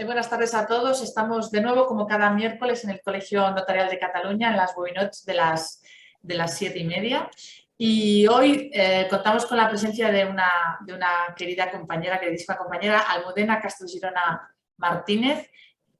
Buenas tardes a todos. Estamos de nuevo, como cada miércoles, en el Colegio Notarial de Cataluña, en las webinotes de las 7:30. Y hoy contamos con la presencia de una querida compañera, queridísima compañera, Almudena Castellirona Martínez.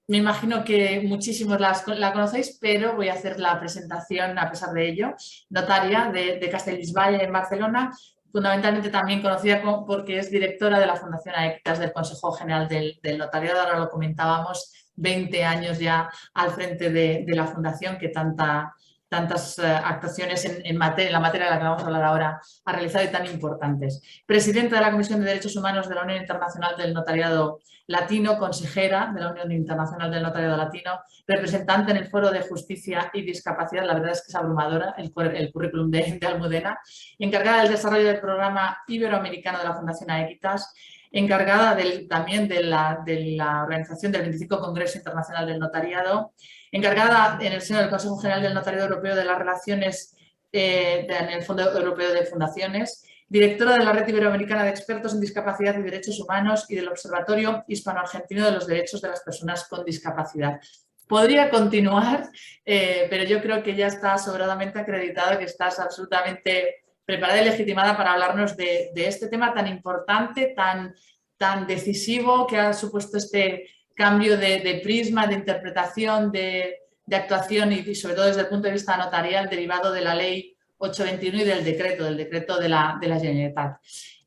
Me imagino que muchísimos la conocéis, pero voy a hacer la presentación a pesar de ello. Notaria de Castellbisbal en Barcelona, fundamentalmente también conocida porque es directora de la Fundación Aectas del Consejo General del Notariado. Ahora lo comentábamos, 20 años ya al frente de la Fundación, que tantas actuaciones en la materia de la que vamos a hablar ahora ha realizado y tan importantes. Presidenta de la Comisión de Derechos Humanos de la Unión Internacional del Notariado Latino, consejera de la Unión Internacional del Notariado Latino, representante en el Foro de Justicia y Discapacidad. La verdad es que es abrumadora el currículum de Almudena, encargada del desarrollo del programa iberoamericano de la Fundación Aequitas, encargada también de la organización del 25 Congreso Internacional del Notariado, encargada en el seno del Consejo General del Notariado Europeo de las relaciones en el Fondo Europeo de Fundaciones, directora de la Red Iberoamericana de Expertos en Discapacidad y Derechos Humanos y del Observatorio Hispano-Argentino de los Derechos de las Personas con Discapacidad. Podría continuar, pero yo creo que ya está sobradamente acreditado, que estás absolutamente preparada y legitimada para hablarnos de este tema tan importante, tan decisivo, que ha supuesto este cambio de prisma, de interpretación, de actuación y sobre todo desde el punto de vista notarial derivado de la Ley 821 y del decreto de la Generalitat.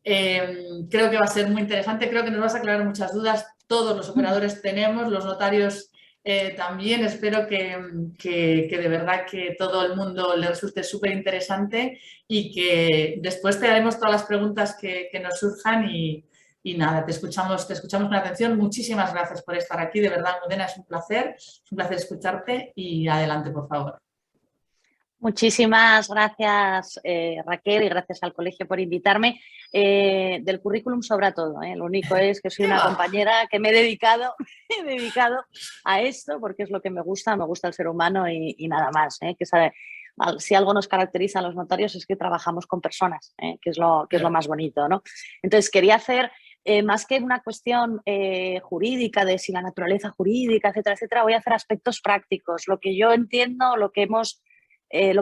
Creo que va a ser muy interesante, creo que nos vas a aclarar muchas dudas. Todos los operadores tenemos, los notarios también. Espero que de verdad que todo el mundo le resulte súper interesante y que después te haremos todas las preguntas que nos surjan y nada, te escuchamos con atención. Muchísimas gracias por estar aquí, de verdad, Almudena, es un placer escucharte y adelante, por favor. Muchísimas gracias, Raquel, y gracias al colegio por invitarme. Del currículum sobra todo, ¿eh? Lo único es que soy una compañera que me he dedicado a esto porque es lo que me gusta el ser humano y nada más, ¿eh? Si algo nos caracteriza a los notarios es que trabajamos con personas, ¿eh? que es lo más bonito, ¿no? Entonces, quería hacer, más que una cuestión jurídica, de si la naturaleza jurídica, etcétera, etcétera, voy a hacer aspectos prácticos, lo que yo entiendo, lo que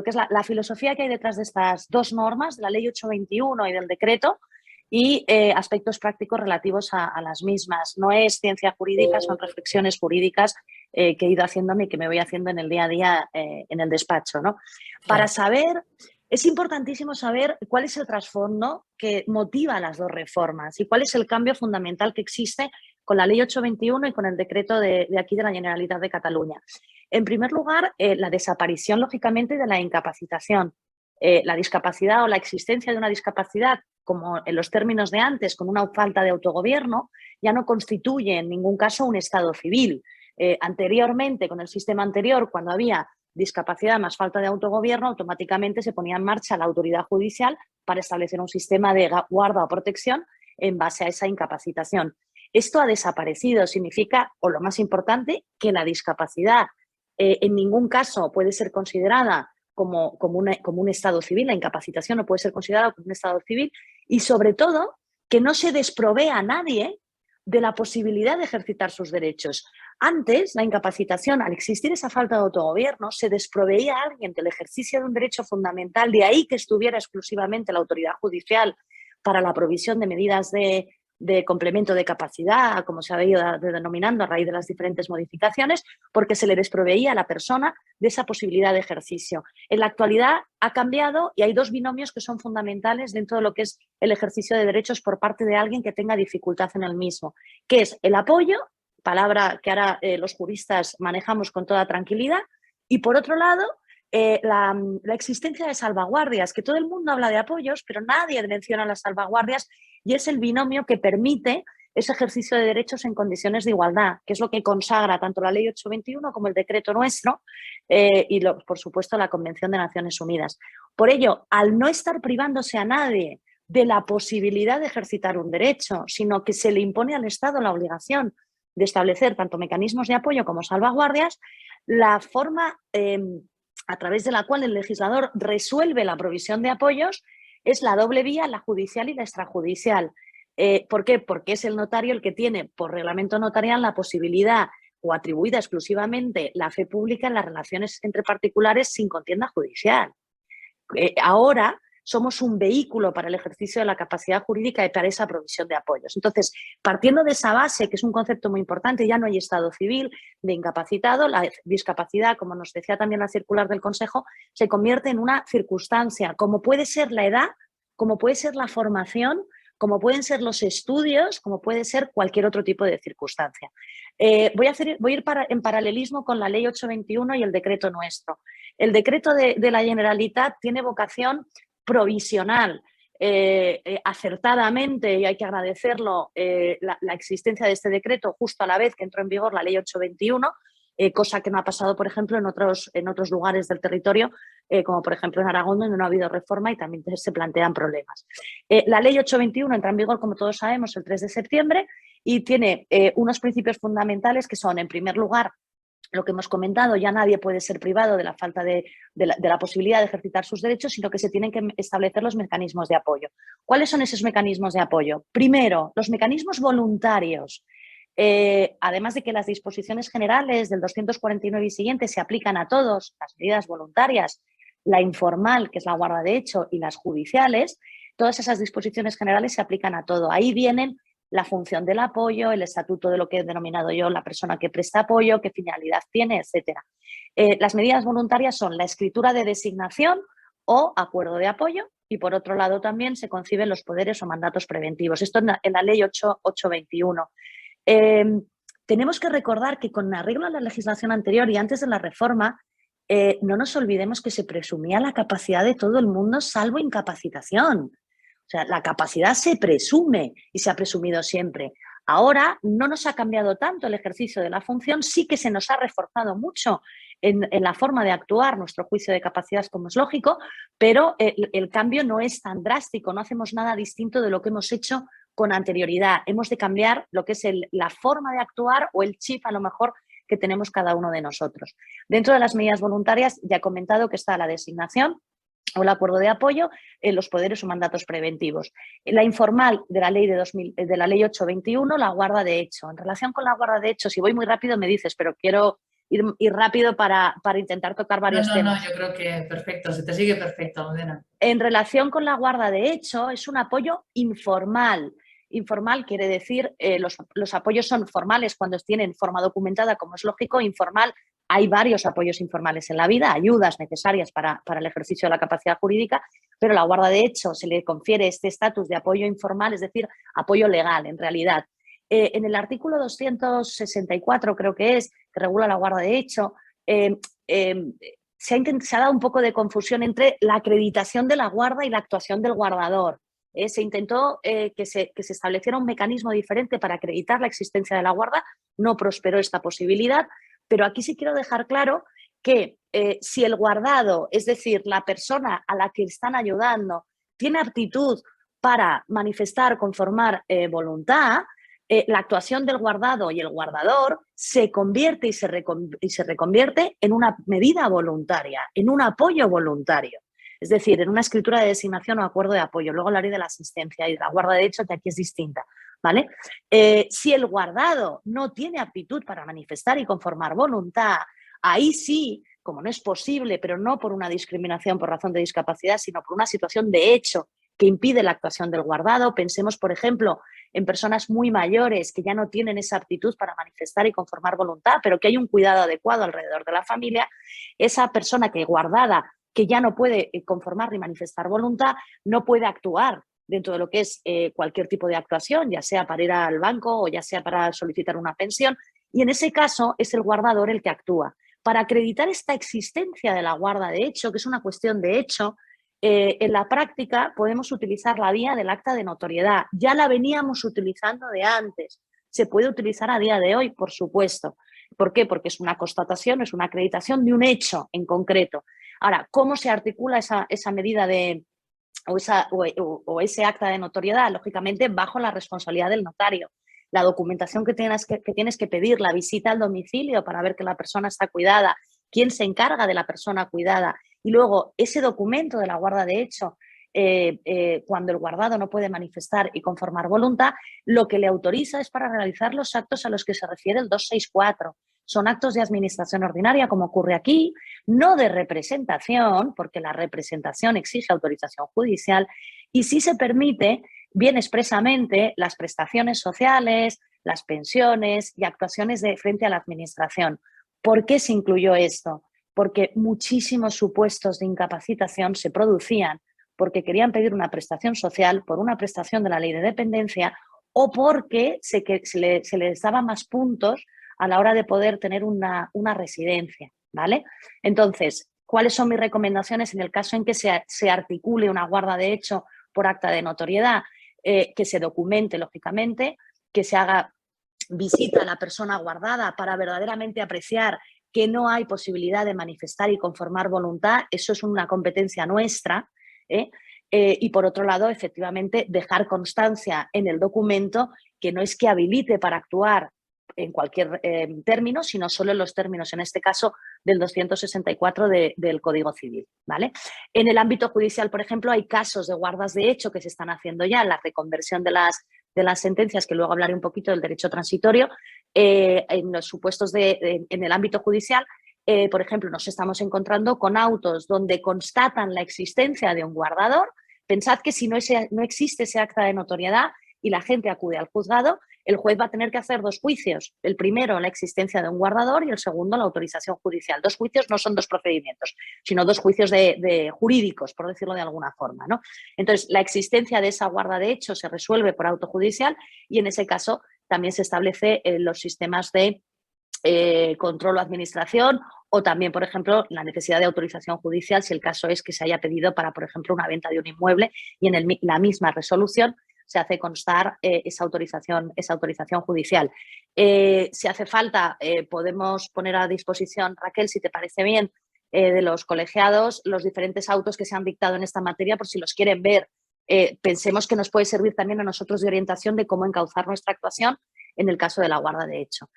es la filosofía que hay detrás de estas dos normas, de la Ley 821 y del decreto, y aspectos prácticos relativos a las mismas. No es ciencia jurídica, son reflexiones jurídicas que he ido haciéndome y que me voy haciendo en el día a día en el despacho, ¿no? Para saber, es importantísimo saber cuál es el trasfondo que motiva las dos reformas y cuál es el cambio fundamental que existe con la Ley 821 y con el decreto de aquí de la Generalitat de Cataluña. En primer lugar, la desaparición, lógicamente, de la incapacitación. La discapacidad o la existencia de una discapacidad, como en los términos de antes, con una falta de autogobierno, ya no constituye en ningún caso un estado civil. Anteriormente, con el sistema anterior, cuando había discapacidad más falta de autogobierno, automáticamente se ponía en marcha la autoridad judicial para establecer un sistema de guarda o protección en base a esa incapacitación. Esto ha desaparecido, significa, o lo más importante, que la discapacidad en ningún caso puede ser considerada como un estado civil, la incapacitación no puede ser considerada como un estado civil y, sobre todo, que no se desprovee a nadie de la posibilidad de ejercitar sus derechos. Antes, la incapacitación, al existir esa falta de autogobierno, se desproveía a alguien del ejercicio de un derecho fundamental, de ahí que estuviera exclusivamente la autoridad judicial para la provisión de medidas de complemento de capacidad, como se ha ido denominando a raíz de las diferentes modificaciones, porque se le desproveía a la persona de esa posibilidad de ejercicio. En la actualidad ha cambiado y hay dos binomios que son fundamentales dentro de lo que es el ejercicio de derechos por parte de alguien que tenga dificultad en el mismo, que es el apoyo, palabra que ahora los juristas manejamos con toda tranquilidad, y por otro lado, la existencia de salvaguardias, que todo el mundo habla de apoyos, pero nadie menciona las salvaguardias, y es el binomio que permite ese ejercicio de derechos en condiciones de igualdad, que es lo que consagra tanto la Ley 821 como el decreto nuestro por supuesto, la Convención de Naciones Unidas. Por ello, al no estar privándose a nadie de la posibilidad de ejercitar un derecho, sino que se le impone al Estado la obligación de establecer tanto mecanismos de apoyo como salvaguardias, la forma a través de la cual el legislador resuelve la provisión de apoyos es la doble vía, la judicial y la extrajudicial. ¿Por qué? Porque es el notario el que tiene por reglamento notarial la posibilidad o atribuida exclusivamente la fe pública en las relaciones entre particulares sin contienda judicial. Ahora somos un vehículo para el ejercicio de la capacidad jurídica y para esa provisión de apoyos. Entonces, partiendo de esa base, que es un concepto muy importante, ya no hay estado civil de incapacitado, la discapacidad, como nos decía también la circular del Consejo, se convierte en una circunstancia, como puede ser la edad, como puede ser la formación, como pueden ser los estudios, como puede ser cualquier otro tipo de circunstancia. Voy a ir en paralelismo con la Ley 821 y el decreto nuestro. El decreto de la Generalitat tiene vocación provisional, acertadamente, y hay que agradecerlo, la existencia de este decreto justo a la vez que entró en vigor la Ley 821, cosa que no ha pasado, por ejemplo, en otros lugares del territorio, como por ejemplo en Aragón, donde no ha habido reforma y también se plantean problemas. La Ley 821 entra en vigor, como todos sabemos, el 3 de septiembre y tiene unos principios fundamentales que son, en primer lugar, lo que hemos comentado, ya nadie puede ser privado de la falta de la posibilidad de ejercitar sus derechos, sino que se tienen que establecer los mecanismos de apoyo. ¿Cuáles son esos mecanismos de apoyo? Primero, los mecanismos voluntarios. Además de que las disposiciones generales del 249 y siguientes se aplican a todos, las medidas voluntarias, la informal, que es la guarda de hecho, y las judiciales, todas esas disposiciones generales se aplican a todo. Ahí vienen la función del apoyo, el estatuto de lo que he denominado yo la persona que presta apoyo, qué finalidad tiene, etc. Las medidas voluntarias son la escritura de designación o acuerdo de apoyo y, por otro lado, también se conciben los poderes o mandatos preventivos. Esto en la Ley 821. Tenemos que recordar que con arreglo a la legislación anterior y antes de la reforma, no nos olvidemos que se presumía la capacidad de todo el mundo salvo incapacitación. O sea, la capacidad se presume y se ha presumido siempre. Ahora no nos ha cambiado tanto el ejercicio de la función, sí que se nos ha reforzado mucho en la forma de actuar nuestro juicio de capacidad, como es lógico, pero el cambio no es tan drástico, no hacemos nada distinto de lo que hemos hecho con anterioridad. Hemos de cambiar lo que es la forma de actuar o el chip, a lo mejor, que tenemos cada uno de nosotros. Dentro de las medidas voluntarias, ya he comentado que está la designación o el acuerdo de apoyo, los poderes o mandatos preventivos. La informal de la ley de la ley 821, la guarda de hecho. En relación con la guarda de hecho, si voy muy rápido me dices, pero quiero ir rápido para intentar tocar varios temas. No, yo creo que perfecto, se te sigue perfecto, Almudena. En relación con la guarda de hecho, es un apoyo informal. Informal quiere decir, los apoyos son formales cuando tienen forma documentada, como es lógico. Informal, hay varios apoyos informales en la vida, ayudas necesarias para el ejercicio de la capacidad jurídica, pero la guarda de hecho se le confiere este estatus de apoyo informal, es decir, apoyo legal en realidad. En el artículo 264, creo que es, que regula la guarda de hecho, se ha dado un poco de confusión entre la acreditación de la guarda y la actuación del guardador. Se intentó que se estableciera un mecanismo diferente para acreditar la existencia de la guarda, no prosperó esta posibilidad, pero aquí sí quiero dejar claro que si el guardado, es decir, la persona a la que están ayudando, tiene aptitud para manifestar, conformar voluntad, la actuación del guardado y el guardador se convierte y se reconvierte en una medida voluntaria, en un apoyo voluntario. Es decir, en una escritura de designación o acuerdo de apoyo. Luego hablaré de la asistencia y de la guarda de hecho, que aquí es distinta. ¿Vale? Si el guardado no tiene aptitud para manifestar y conformar voluntad, ahí sí, como no es posible, pero no por una discriminación por razón de discapacidad, sino por una situación de hecho que impide la actuación del guardado. Pensemos, por ejemplo, en personas muy mayores que ya no tienen esa aptitud para manifestar y conformar voluntad, pero que hay un cuidado adecuado alrededor de la familia. Esa persona que guardada, que ya no puede conformar ni manifestar voluntad, no puede actuar dentro de lo que es cualquier tipo de actuación, ya sea para ir al banco o ya sea para solicitar una pensión, y en ese caso es el guardador el que actúa. Para acreditar esta existencia de la guarda de hecho, que es una cuestión de hecho, en la práctica podemos utilizar la vía del acta de notoriedad. Ya la veníamos utilizando de antes. Se puede utilizar a día de hoy, por supuesto. ¿Por qué? Porque es una constatación, es una acreditación de un hecho en concreto. Ahora, ¿cómo se articula esa medida o ese acta de notoriedad? Lógicamente, bajo la responsabilidad del notario. La documentación que tienes que pedir, la visita al domicilio para ver que la persona está cuidada, quién se encarga de la persona cuidada, y luego ese documento de la guarda de hecho cuando el guardado no puede manifestar y conformar voluntad, lo que le autoriza es para realizar los actos a los que se refiere el 264. Son actos de administración ordinaria, como ocurre aquí, no de representación, porque la representación exige autorización judicial, y sí se permite, bien expresamente, las prestaciones sociales, las pensiones y actuaciones de frente a la administración. ¿Por qué se incluyó esto? Porque muchísimos supuestos de incapacitación se producían porque querían pedir una prestación social por una prestación de la ley de dependencia o porque se les daba más puntos a la hora de poder tener una residencia, ¿vale? Entonces, ¿cuáles son mis recomendaciones en el caso en que se articule una guarda de hecho por acta de notoriedad? Que se documente, lógicamente, que se haga visita a la persona guardada para verdaderamente apreciar que no hay posibilidad de manifestar y conformar voluntad. Eso es una competencia nuestra, y por otro lado, efectivamente, dejar constancia en el documento que no es que habilite para actuar en cualquier término, sino solo en los términos, en este caso, del 264 del Código Civil, ¿vale? En el ámbito judicial, por ejemplo, hay casos de guardas de hecho que se están haciendo ya en la reconversión de las sentencias, que luego hablaré un poquito del derecho transitorio, en los supuestos en el ámbito judicial. Por ejemplo, nos estamos encontrando con autos donde constatan la existencia de un guardador. Pensad que si no existe ese acta de notoriedad y la gente acude al juzgado, el juez va a tener que hacer dos juicios. El primero, la existencia de un guardador, y el segundo, la autorización judicial. Dos juicios no son dos procedimientos, sino dos juicios de jurídicos, por decirlo de alguna forma, ¿no? Entonces, la existencia de esa guarda de hecho se resuelve por auto judicial y en ese caso también se establece los sistemas de control o administración, o también, por ejemplo, la necesidad de autorización judicial si el caso es que se haya pedido para, por ejemplo, una venta de un inmueble y en la misma resolución se hace constar esa autorización judicial. Si hace falta, podemos poner a disposición, Raquel, si te parece bien, de los colegiados, los diferentes autos que se han dictado en esta materia, por si los quieren ver. Pensemos que nos puede servir también a nosotros de orientación de cómo encauzar nuestra actuación en el caso de la guarda de hecho.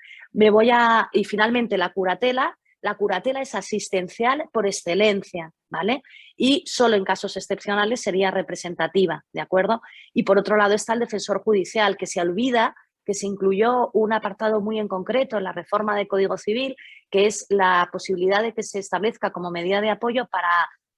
Y finalmente la curatela. La curatela es asistencial por excelencia, ¿vale? Y solo en casos excepcionales sería representativa, ¿de acuerdo? Y por otro lado está el defensor judicial, que se olvida que se incluyó un apartado muy en concreto en la reforma del Código Civil, que es la posibilidad de que se establezca como medida de apoyo para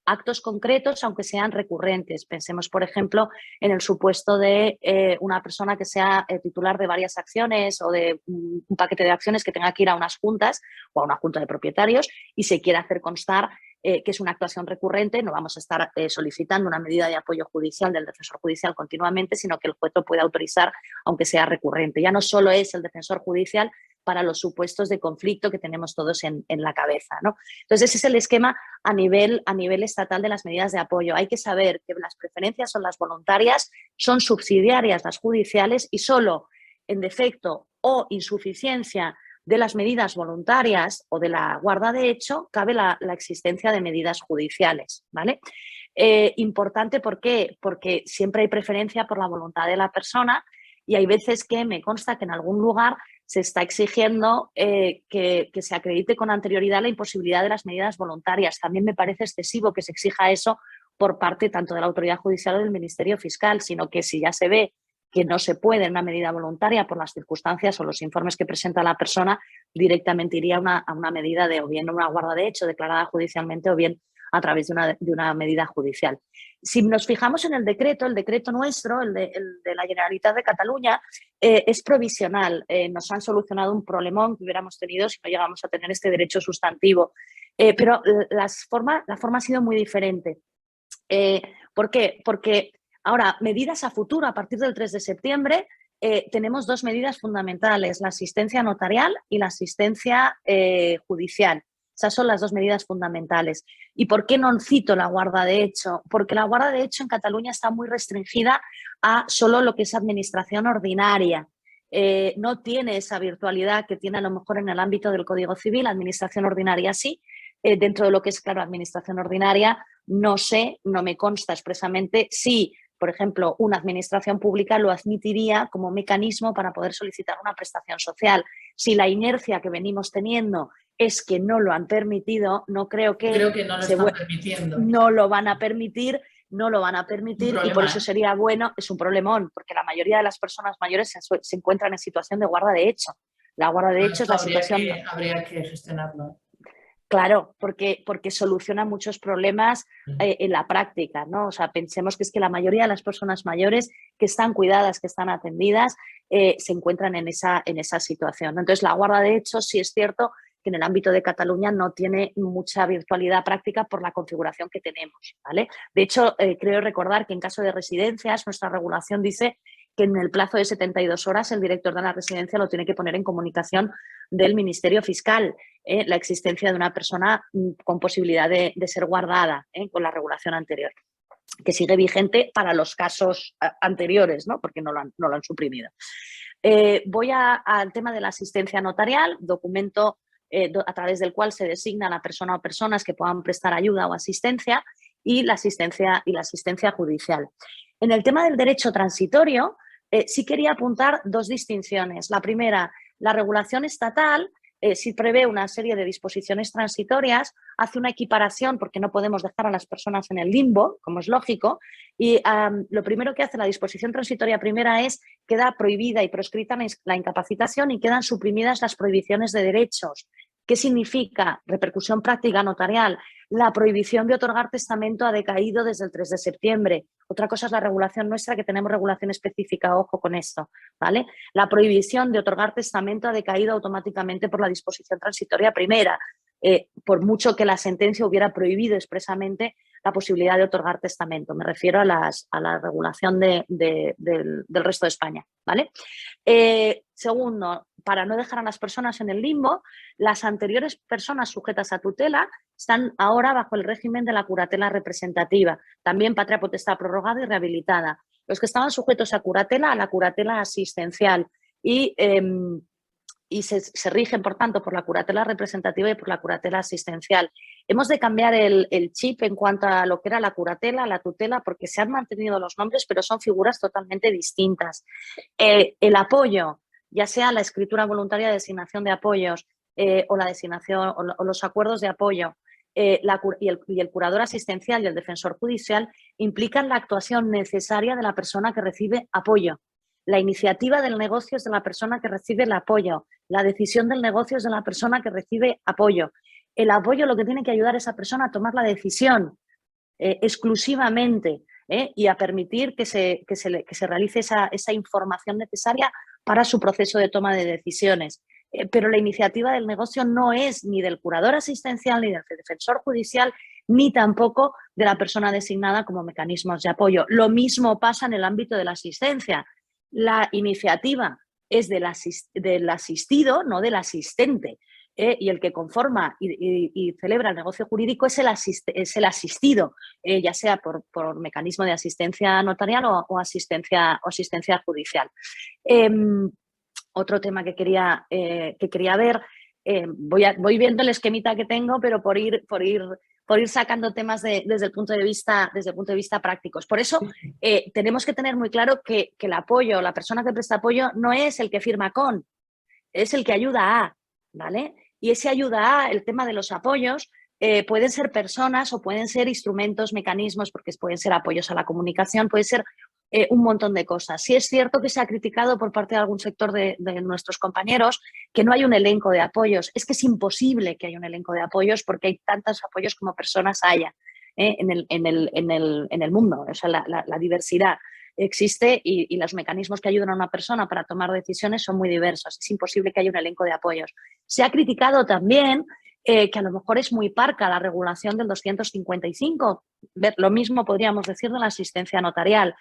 actos concretos, aunque sean recurrentes. Pensemos, por ejemplo, en el supuesto de una persona que sea titular de varias acciones o de un paquete de acciones que tenga que ir a unas juntas o a una junta de propietarios y se quiera hacer constar que es una actuación recurrente. No vamos a estar solicitando una medida de apoyo judicial del defensor judicial continuamente, sino que el juez lo puede autorizar aunque sea recurrente. Ya no solo es el defensor judicial para los supuestos de conflicto que tenemos todos en la cabeza, ¿no? Entonces, ese es el esquema a nivel estatal de las medidas de apoyo. Hay que saber que las preferencias son las voluntarias, son subsidiarias las judiciales y solo en defecto o insuficiencia de las medidas voluntarias o de la guarda de hecho cabe la existencia de medidas judiciales, ¿vale? Importante, ¿por qué? Porque siempre hay preferencia por la voluntad de la persona y hay veces que me consta que en algún lugar se está exigiendo que se acredite con anterioridad la imposibilidad de las medidas voluntarias. También me parece excesivo que se exija eso por parte tanto de la autoridad judicial o del Ministerio Fiscal, sino que si ya se ve que no se puede en una medida voluntaria por las circunstancias o los informes que presenta la persona, directamente iría a una medida de o bien una guarda de hecho declarada judicialmente o bien a través de una medida judicial. Si nos fijamos en el decreto nuestro, el de la Generalitat de Cataluña, es provisional. Nos han solucionado un problemón que hubiéramos tenido si no llegamos a tener este derecho sustantivo. Pero la forma ha sido muy diferente. ¿Por qué? Porque ahora, medidas a futuro, a partir del 3 de septiembre, tenemos dos medidas fundamentales, la asistencia notarial y la asistencia judicial. Esas son las dos medidas fundamentales. ¿Y por qué no cito la guarda de hecho? Porque la guarda de hecho en Cataluña está muy restringida a solo lo que es administración ordinaria. No tiene esa virtualidad que tiene a lo mejor en el ámbito del Código Civil, administración ordinaria sí. Dentro de lo que es, claro, administración ordinaria, no sé, no me consta expresamente si, por ejemplo, una administración pública lo admitiría como mecanismo para poder solicitar una prestación social. Si la inercia que venimos teniendo es que no lo han permitido, no creo que no lo están permitiendo. No lo van a permitir. no lo van a permitir y por eso sería bueno, es un problemón, porque la mayoría de las personas mayores se encuentran en situación de guarda de hecho. La guarda de hecho es la situación... Habría que gestionarlo. Claro, porque soluciona muchos problemas en la práctica, ¿no? O sea, pensemos que es que la mayoría de las personas mayores que están cuidadas, que están atendidas, se encuentran en esa situación, ¿no? Entonces, la guarda de hecho sí es cierto que en el ámbito de Cataluña no tiene mucha virtualidad práctica por la configuración que tenemos, ¿vale? De hecho, creo recordar que en caso de residencias, nuestra regulación dice que en el plazo de 72 horas el director de la residencia lo tiene que poner en comunicación del Ministerio Fiscal, la existencia de una persona con posibilidad de ser guardada con la regulación anterior, que sigue vigente para los casos anteriores, ¿no? Porque no lo han suprimido. Voy al tema de la asistencia notarial, documento a través del cual se designa a la persona o personas que puedan prestar ayuda o asistencia y la asistencia judicial. En el tema del derecho transitorio, sí quería apuntar dos distinciones. La primera, la regulación estatal sí prevé una serie de disposiciones transitorias, hace una equiparación porque no podemos dejar a las personas en el limbo, como es lógico, y lo primero que hace la disposición transitoria primera es queda prohibida y proscrita la incapacitación y quedan suprimidas las prohibiciones de derechos. ¿Qué significa? Repercusión práctica notarial. La prohibición de otorgar testamento ha decaído desde el 3 de septiembre. Otra cosa es la regulación nuestra, que tenemos regulación específica, ojo con esto, ¿vale? La prohibición de otorgar testamento ha decaído automáticamente por la disposición transitoria primera, por mucho que la sentencia hubiera prohibido expresamente la posibilidad de otorgar testamento. Me refiero a la regulación del resto de España, ¿vale? Segundo, para no dejar a las personas en el limbo, las anteriores personas sujetas a tutela están ahora bajo el régimen de la curatela representativa, también patria potestad prorrogada y rehabilitada. Los que estaban sujetos a la curatela asistencial y se rigen, por tanto, por la curatela representativa y por la curatela asistencial. Hemos de cambiar el chip en cuanto a lo que era la curatela, la tutela, porque se han mantenido los nombres, pero son figuras totalmente distintas. El apoyo, ya sea la escritura voluntaria de designación de apoyos o la designación o los acuerdos de apoyo, y el curador asistencial y el defensor judicial implican la actuación necesaria de la persona que recibe apoyo. La iniciativa del negocio es de la persona que recibe el apoyo. La decisión del negocio es de la persona que recibe apoyo. El apoyo lo que tiene que ayudar a esa persona a tomar la decisión exclusivamente y a permitir que se realice esa información necesaria para su proceso de toma de decisiones. Pero la iniciativa del negocio no es ni del curador asistencial, ni del defensor judicial, ni tampoco de la persona designada como mecanismos de apoyo. Lo mismo pasa en el ámbito de la asistencia. La iniciativa es del asistido, no del asistente. Y el que conforma y celebra el negocio jurídico es el asistido, ya sea por mecanismo de asistencia notarial o asistencia judicial. Otro tema que quería ver, voy viendo el esquemita que tengo, pero por ir sacando temas desde el punto de vista prácticos. Por eso tenemos que tener muy claro que el apoyo, la persona que presta apoyo no es el que firma con, es el que ayuda a, ¿vale? Y ese ayuda a, el tema de los apoyos, pueden ser personas o pueden ser instrumentos, mecanismos, porque pueden ser apoyos a la comunicación, puede ser un montón de cosas. Sí es cierto que se ha criticado por parte de algún sector de nuestros compañeros que no hay un elenco de apoyos. Es que es imposible que haya un elenco de apoyos porque hay tantos apoyos como personas haya en el mundo. O sea, la diversidad existe y los mecanismos que ayudan a una persona para tomar decisiones son muy diversos. Es imposible que haya un elenco de apoyos. Se ha criticado también que a lo mejor es muy parca la regulación del 255. Lo mismo podríamos decir de la asistencia notarial,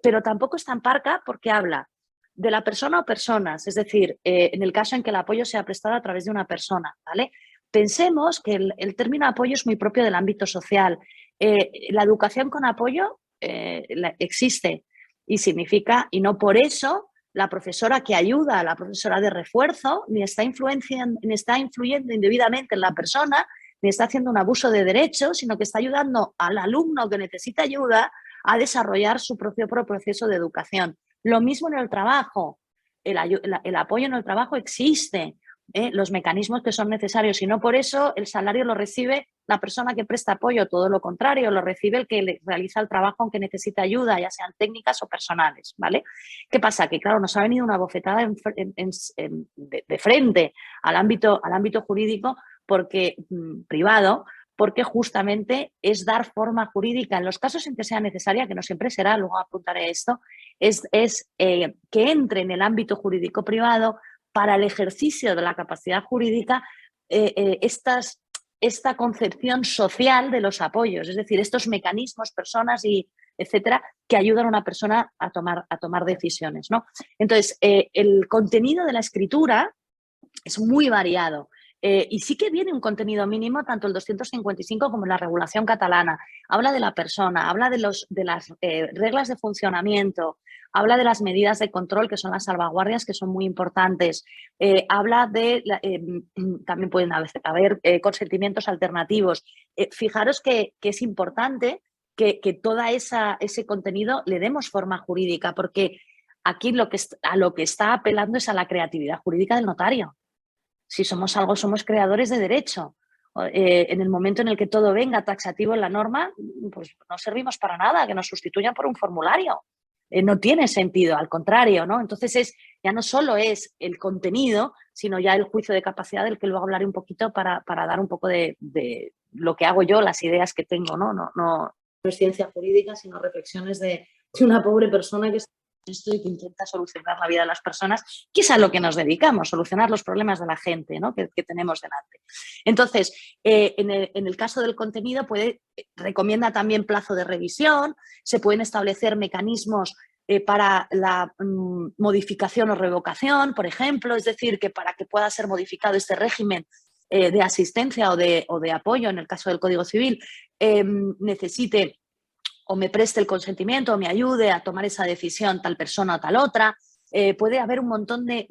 pero tampoco es tan parca porque habla de la persona o personas, es decir, en el caso en que el apoyo sea prestado a través de una persona, ¿vale? Pensemos que el término apoyo es muy propio del ámbito social. La educación con apoyo existe y significa, y no por eso la profesora que ayuda, la profesora de refuerzo, ni está influyendo indebidamente en la persona, ni está haciendo un abuso de derechos, sino que está ayudando al alumno que necesita ayuda a desarrollar su propio proceso de educación. Lo mismo en el trabajo. El apoyo en el trabajo existe los mecanismos que son necesarios y no por eso el salario lo recibe la persona que presta apoyo, todo lo contrario, lo recibe el que realiza el trabajo aunque necesite ayuda, ya sean técnicas o personales, ¿vale? ¿Qué pasa? Que claro, nos ha venido una bofetada de frente al ámbito jurídico porque privado, porque justamente es dar forma jurídica en los casos en que sea necesaria, que no siempre será, luego apuntaré esto, es que entre en el ámbito jurídico privado para el ejercicio de la capacidad jurídica esta concepción social de los apoyos, es decir, estos mecanismos, personas y etcétera, que ayudan a una persona a tomar decisiones, ¿no? Entonces, el contenido de la escritura es muy variado. Y sí que viene un contenido mínimo, tanto el 255 como la regulación catalana. Habla de la persona, habla de las reglas de funcionamiento, habla de las medidas de control, que son las salvaguardias, que son muy importantes. Habla de, también pueden haber consentimientos alternativos. Fijaros que es importante que todo ese contenido le demos forma jurídica, porque aquí a lo que está apelando es a la creatividad jurídica del notario. Si somos algo, somos creadores de derecho. En el momento en el que todo venga taxativo en la norma, pues no servimos para nada, que nos sustituyan por un formulario. No tiene sentido, al contrario, ¿no? Entonces ya no solo es el contenido, sino ya el juicio de capacidad, del que luego hablaré un poquito para dar un poco de lo que hago yo, las ideas que tengo, ¿no? No es ciencia jurídica, sino reflexiones de una pobre persona que esto y que intenta solucionar la vida de las personas, que es a lo que nos dedicamos, solucionar los problemas de la gente, ¿no? que tenemos delante. Entonces, en el caso del contenido, recomienda también plazo de revisión, se pueden establecer mecanismos para la modificación o revocación, por ejemplo, es decir, que para que pueda ser modificado este régimen de asistencia o de apoyo, en el caso del Código Civil, necesite o me preste el consentimiento o me ayude a tomar esa decisión tal persona o tal otra. Puede haber un montón de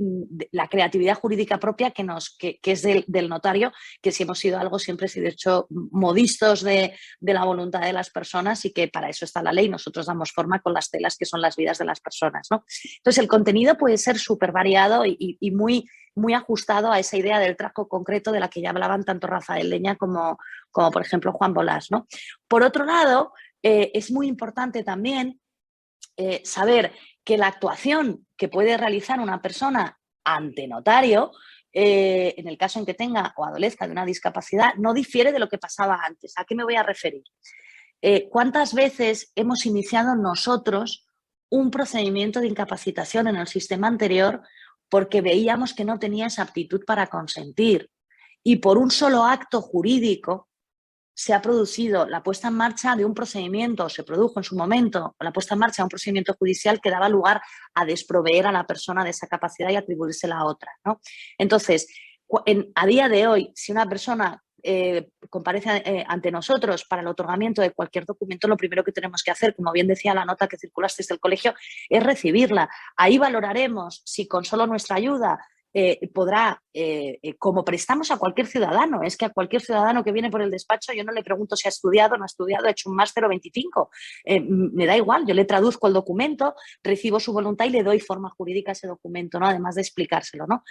la creatividad jurídica propia que es del notario, que si hemos sido algo siempre de hecho modistos de la voluntad de las personas y que para eso está la ley, nosotros damos forma con las telas que son las vidas de las personas, ¿no? Entonces el contenido puede ser súper variado y muy ajustado a esa idea del trabajo concreto de la que ya hablaban tanto Rafael Leña como por ejemplo Juan Bolás, ¿no? Por otro lado, es muy importante también saber que la actuación que puede realizar una persona ante notario, en el caso en que tenga o adolezca de una discapacidad, no difiere de lo que pasaba antes. ¿A qué me voy a referir? ¿Cuántas veces hemos iniciado nosotros un procedimiento de incapacitación en el sistema anterior porque veíamos que no tenía esa aptitud para consentir? Y por un solo acto jurídico se ha producido la puesta en marcha de un procedimiento, se produjo en su momento la puesta en marcha de un procedimiento judicial que daba lugar a desproveer a la persona de esa capacidad y atribuírsela a otra, ¿no? Entonces, a día de hoy, si una persona comparece ante nosotros para el otorgamiento de cualquier documento, lo primero que tenemos que hacer, como bien decía la nota que circulasteis del colegio, es recibirla. Ahí valoraremos si con solo nuestra ayuda podrá, como prestamos a cualquier ciudadano, es que a cualquier ciudadano que viene por el despacho yo no le pregunto si ha estudiado o no ha estudiado, ha hecho un máster o 25, me da igual, yo le traduzco el documento, recibo su voluntad y le doy forma jurídica a ese documento, ¿no? Además de explicárselo, ¿no?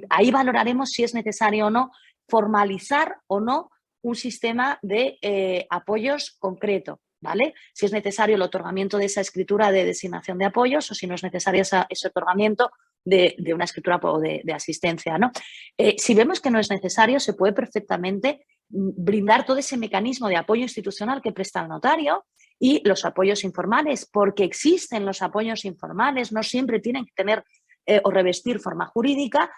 Ahí valoraremos si es necesario o no formalizar o no un sistema de apoyos concreto, ¿vale? Si es necesario el otorgamiento de esa escritura de designación de apoyos o si no es necesario ese otorgamiento de una escritura de asistencia, ¿no? Si vemos que no es necesario, se puede perfectamente brindar todo ese mecanismo de apoyo institucional que presta el notario y los apoyos informales, porque existen los apoyos informales, no siempre tienen que tener o revestir forma jurídica,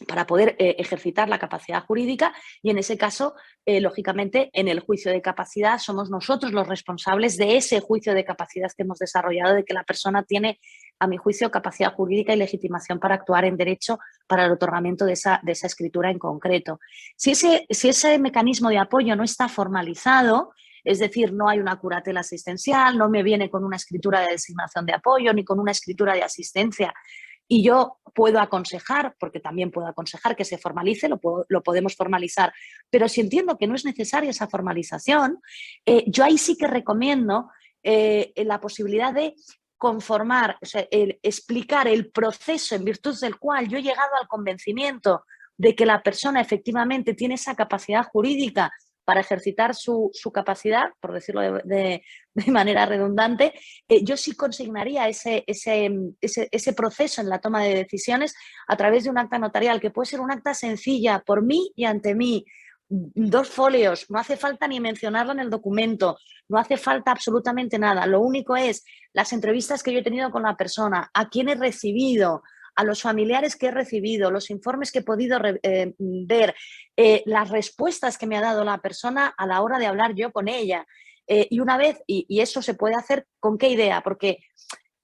para poder ejercitar la capacidad jurídica y en ese caso, lógicamente, en el juicio de capacidad somos nosotros los responsables de ese juicio de capacidad que hemos desarrollado, de que la persona tiene, a mi juicio, capacidad jurídica y legitimación para actuar en derecho para el otorgamiento de esa escritura en concreto. Si ese mecanismo de apoyo no está formalizado, es decir, no hay una curatela asistencial, no me viene con una escritura de designación de apoyo ni con una escritura de asistencia, y yo puedo aconsejar, porque también puedo aconsejar que se formalice, lo podemos formalizar, pero si entiendo que no es necesaria esa formalización, yo ahí sí que recomiendo la posibilidad de conformar, o sea, explicar el proceso en virtud del cual yo he llegado al convencimiento de que la persona efectivamente tiene esa capacidad jurídica para ejercitar su capacidad, por decirlo de manera redundante, yo sí consignaría ese proceso en la toma de decisiones a través de un acta notarial, que puede ser un acta sencilla por mí y ante mí, 2 folios, no hace falta ni mencionarlo en el documento, no hace falta absolutamente nada. Lo único es las entrevistas que yo he tenido con la persona, a quién he recibido, a los familiares que he recibido, los informes que he podido ver, las respuestas que me ha dado la persona a la hora de hablar yo con ella. Y una vez, y eso se puede hacer, ¿con qué idea? Porque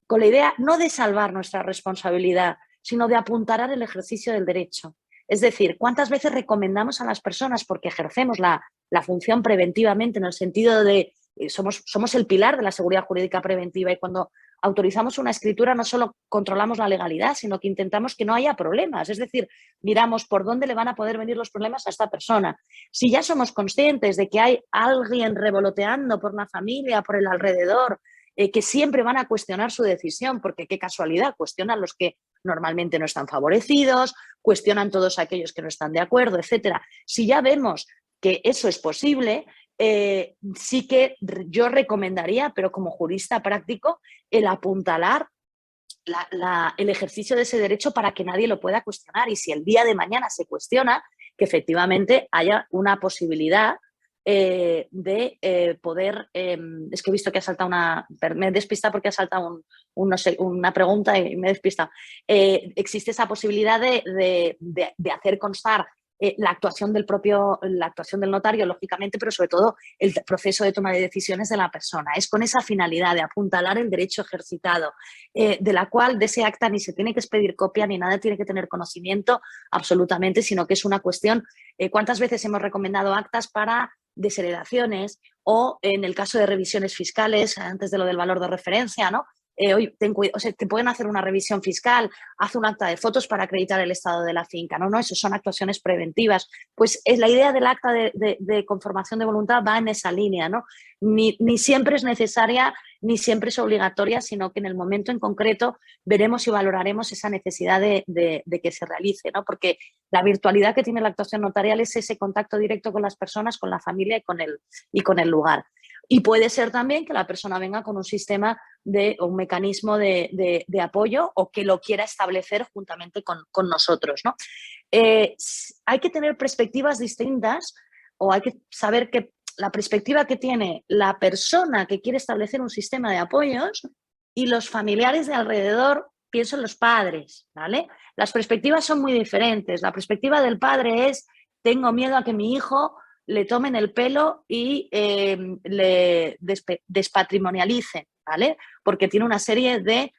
con la idea no de salvar nuestra responsabilidad, sino de apuntalar el ejercicio del derecho. Es decir, ¿cuántas veces recomendamos a las personas, porque ejercemos la función preventivamente en el sentido de somos el pilar de la seguridad jurídica preventiva, y cuando autorizamos una escritura no solo controlamos la legalidad, sino que intentamos que no haya problemas. Es decir, miramos por dónde le van a poder venir los problemas a esta persona. Si ya somos conscientes de que hay alguien revoloteando por una familia, por el alrededor, que siempre van a cuestionar su decisión, porque qué casualidad, cuestionan los que normalmente no están favorecidos, cuestionan todos aquellos que no están de acuerdo, etcétera. Si ya vemos que eso es posible, sí que yo recomendaría, pero como jurista práctico, el apuntalar el ejercicio de ese derecho para que nadie lo pueda cuestionar, y si el día de mañana se cuestiona, que efectivamente haya una posibilidad de poder, es que he visto que ha saltado me he despistado porque ha saltado no sé, una pregunta y me he despistado. Existe esa posibilidad de hacer constar la actuación del notario, lógicamente, pero sobre todo el proceso de toma de decisiones de la persona. Es con esa finalidad de apuntalar el derecho ejercitado, de la cual de ese acta ni se tiene que expedir copia ni nada tiene que tener conocimiento absolutamente, sino que es una cuestión. ¿Cuántas veces hemos recomendado actas para desheredaciones o en el caso de revisiones fiscales, antes de lo del valor de referencia, ¿no? Oye, te pueden hacer una revisión fiscal, haz un acta de fotos para acreditar el estado de la finca. No, eso son actuaciones preventivas. Pues la idea del acta de conformación de voluntad va en esa línea, ¿no? Ni siempre es necesaria, ni siempre es obligatoria, sino que en el momento en concreto veremos y valoraremos esa necesidad de que se realice, ¿no? Porque la virtualidad que tiene la actuación notarial es ese contacto directo con las personas, con la familia y con el lugar. Y puede ser también que la persona venga con un sistema o un mecanismo de apoyo, o que lo quiera establecer juntamente con nosotros, ¿no? Hay que tener perspectivas distintas, o hay que saber que la perspectiva que tiene la persona que quiere establecer un sistema de apoyos y los familiares de alrededor, pienso en los padres, ¿vale? Las perspectivas son muy diferentes. La perspectiva del padre es: tengo miedo a que mi hijo le tomen el pelo y le despatrimonialicen, ¿vale? Porque tiene una serie de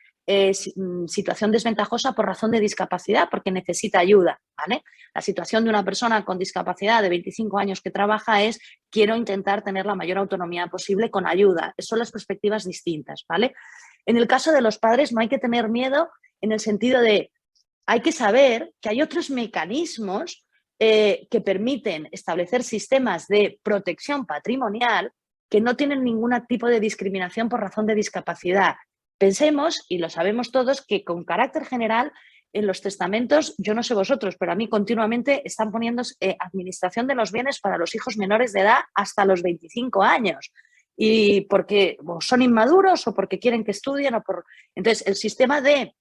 situación desventajosa por razón de discapacidad, porque necesita ayuda, ¿vale? La situación de una persona con discapacidad de 25 años que trabaja es: quiero intentar tener la mayor autonomía posible con ayuda. Son las perspectivas distintas, ¿vale? En el caso de los padres no hay que tener miedo, en el sentido de hay que saber que hay otros mecanismos que permiten establecer sistemas de protección patrimonial que no tienen ningún tipo de discriminación por razón de discapacidad. Pensemos, y lo sabemos todos, que con carácter general en los testamentos, yo no sé vosotros, pero a mí continuamente están poniendo administración de los bienes para los hijos menores de edad hasta los 25 años. Y porque son inmaduros o porque quieren que estudien. Entonces, el sistema de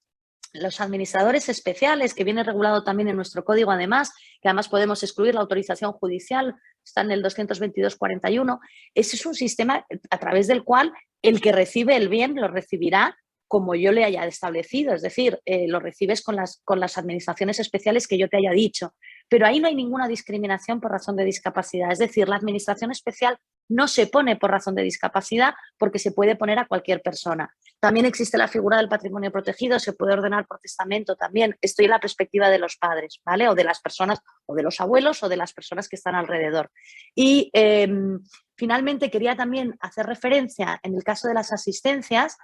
los administradores especiales, que viene regulado también en nuestro código, además, que además podemos excluir la autorización judicial, está en el 222-41, ese es un sistema a través del cual el que recibe el bien lo recibirá como yo le haya establecido, es decir, lo recibes con las administraciones especiales que yo te haya dicho. Pero ahí no hay ninguna discriminación por razón de discapacidad, es decir, la administración especial no se pone por razón de discapacidad, porque se puede poner a cualquier persona. También existe la figura del patrimonio protegido, se puede ordenar por testamento también. Estoy en la perspectiva de los padres, ¿vale? O de las personas, o de los abuelos, o de las personas que están alrededor. Y finalmente quería también hacer referencia, en el caso de las asistencias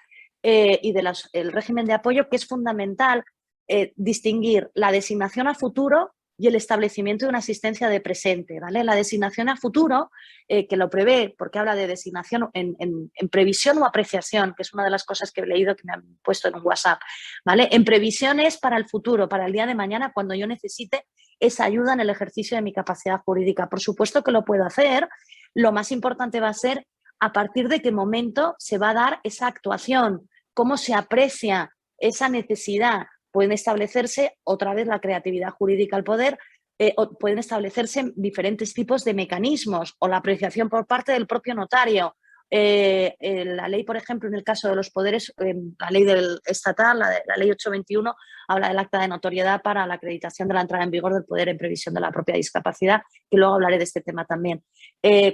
y del régimen de apoyo, que es fundamental distinguir la designación a futuro y el establecimiento de una asistencia de presente, ¿vale? La designación a futuro, que lo prevé, porque habla de designación en previsión o apreciación, que es una de las cosas que he leído que me han puesto en un WhatsApp, ¿vale? En previsión es para el futuro, para el día de mañana, cuando yo necesite esa ayuda en el ejercicio de mi capacidad jurídica. Por supuesto que lo puedo hacer. Lo más importante va a ser a partir de qué momento se va a dar esa actuación, cómo se aprecia esa necesidad. Pueden establecerse otra vez la creatividad jurídica al poder, o pueden establecerse diferentes tipos de mecanismos o la apreciación por parte del propio notario. La ley, por ejemplo, en el caso de los poderes, la ley estatal, la ley 821, habla del acta de notoriedad para la acreditación de la entrada en vigor del poder en previsión de la propia discapacidad, que luego hablaré de este tema también.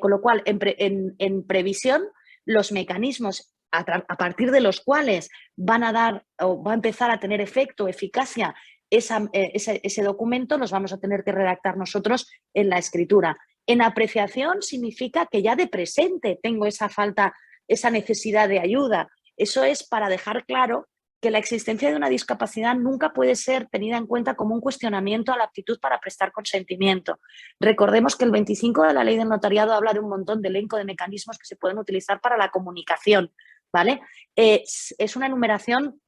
Con lo cual, en previsión, los mecanismos a partir de los cuales van a dar o va a empezar a tener efecto, eficacia ese documento, los vamos a tener que redactar nosotros en la escritura. En apreciación significa que ya de presente tengo esa falta, esa necesidad de ayuda. Eso es para dejar claro que la existencia de una discapacidad nunca puede ser tenida en cuenta como un cuestionamiento a la aptitud para prestar consentimiento. Recordemos que el 25 de la Ley del Notariado habla de un montón de elenco de mecanismos que se pueden utilizar para la comunicación, ¿vale? Es una enumeración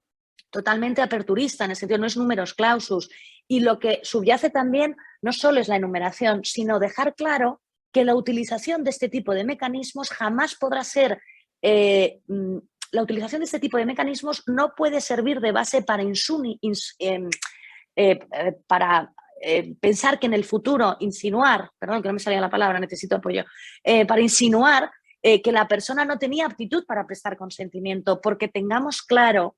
totalmente aperturista, en el sentido no es numerus clausus, y lo que subyace también no solo es la enumeración, sino dejar claro que la utilización de este tipo de mecanismos jamás podrá ser, la utilización de este tipo de mecanismos no puede servir de base para pensar que en el futuro insinuar, perdón que no me salía la palabra, necesito apoyo, para insinuar que la persona no tenía aptitud para prestar consentimiento, porque tengamos claro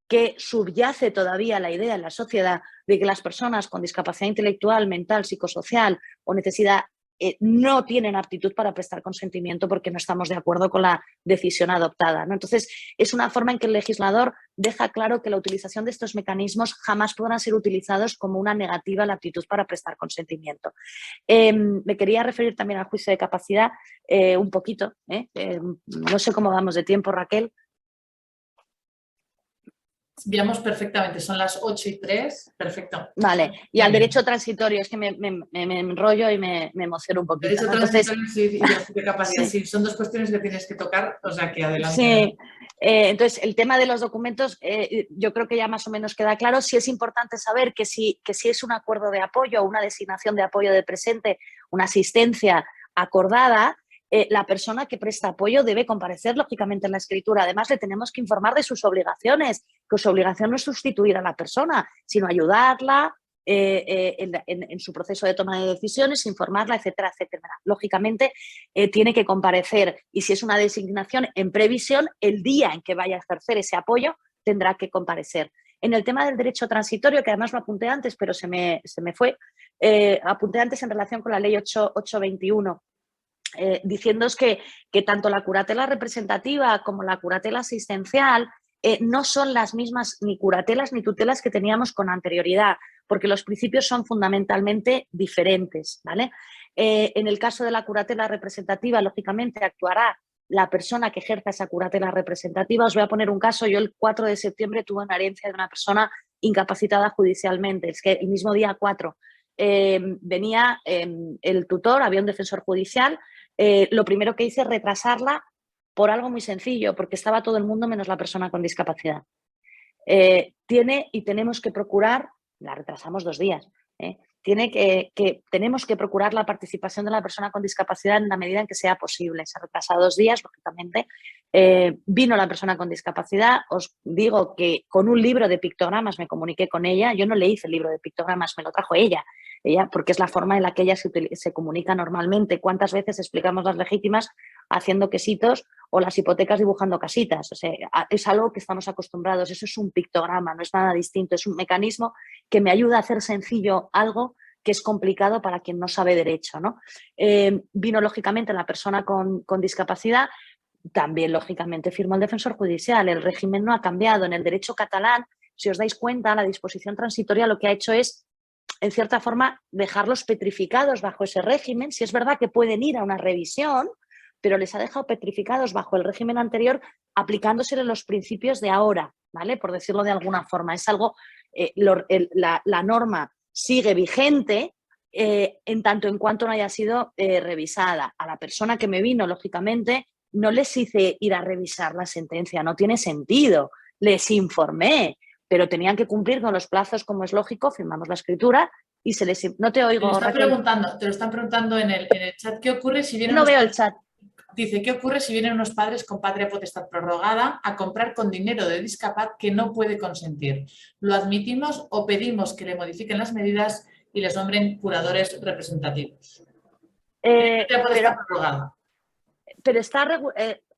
que subyace todavía la idea en la sociedad de que las personas con discapacidad intelectual, mental, psicosocial o necesidad no tienen aptitud para prestar consentimiento porque no estamos de acuerdo con la decisión adoptada, ¿no? Entonces, es una forma en que el legislador deja claro que la utilización de estos mecanismos jamás podrán ser utilizados como una negativa a la aptitud para prestar consentimiento. Me quería referir también al juicio de capacidad un poquito. No sé cómo vamos de tiempo, Raquel. Vamos perfectamente, son las 8:03, perfecto. Vale, y al derecho transitorio, es que me enrollo y me emociono un poquito. Derecho transitorio y de capacidad, sí. Sí, son dos cuestiones que tienes que tocar, o sea que adelante. Sí, entonces el tema de los documentos yo creo que ya más o menos queda claro. Sí es importante saber que si es un acuerdo de apoyo o una designación de apoyo de presente, una asistencia acordada, la persona que presta apoyo debe comparecer lógicamente en la escritura. Además, le tenemos que informar de sus obligaciones, que su obligación no es sustituir a la persona, sino ayudarla en su proceso de toma de decisiones, informarla, etcétera, etcétera. Lógicamente, tiene que comparecer y si es una designación en previsión, el día en que vaya a ejercer ese apoyo tendrá que comparecer. En el tema del derecho transitorio, que además lo apunté antes, pero se me fue, apunté antes en relación con la ley 821, diciéndoos que tanto la curatela representativa como la curatela asistencial no son las mismas ni curatelas ni tutelas que teníamos con anterioridad, porque los principios son fundamentalmente diferentes, ¿vale? En el caso de la curatela representativa, lógicamente actuará la persona que ejerza esa curatela representativa. Os voy a poner un caso. Yo el 4 de septiembre tuve una herencia de una persona incapacitada judicialmente. Es que el mismo día 4 venía el tutor, había un defensor judicial. Lo primero que hice es retrasarla por algo muy sencillo, porque estaba todo el mundo menos la persona con discapacidad. Tenemos que procurar, la retrasamos 2 días, tenemos que procurar la participación de la persona con discapacidad en la medida en que sea posible. Se ha retrasado 2 días, lógicamente. Vino la persona con discapacidad. Os digo que con un libro de pictogramas me comuniqué con ella. Yo no le hice el libro de pictogramas, me lo trajo ella, porque es la forma en la que ella se comunica normalmente. ¿Cuántas veces explicamos las legítimas haciendo quesitos o las hipotecas dibujando casitas? O sea, es algo que estamos acostumbrados. Eso es un pictograma, no es nada distinto. Es un mecanismo que me ayuda a hacer sencillo algo que es complicado para quien no sabe derecho, ¿no? Vino, lógicamente, la persona con discapacidad. También, lógicamente, firmó el defensor judicial. El régimen no ha cambiado. En el derecho catalán, si os dais cuenta, la disposición transitoria lo que ha hecho es, en cierta forma, dejarlos petrificados bajo ese régimen. Si es verdad que pueden ir a una revisión, pero les ha dejado petrificados bajo el régimen anterior, aplicándosele los principios de ahora, ¿vale? Por decirlo de alguna forma. Es algo, la norma sigue vigente, en tanto en cuanto no haya sido revisada. A la persona que me vino, lógicamente, no les hice ir a revisar la sentencia, no tiene sentido. Les informé, pero tenían que cumplir con los plazos, como es lógico, firmamos la escritura y se les... No te oigo, Raquel. Te lo están preguntando en el chat. ¿Qué ocurre si vienen No veo el chat. Dice, ¿qué ocurre si vienen unos padres con patria potestad prorrogada a comprar con dinero de Discapat que no puede consentir? ¿Lo admitimos o pedimos que le modifiquen las medidas y les nombren curadores representativos? Patria potestad prorrogada. Pero está...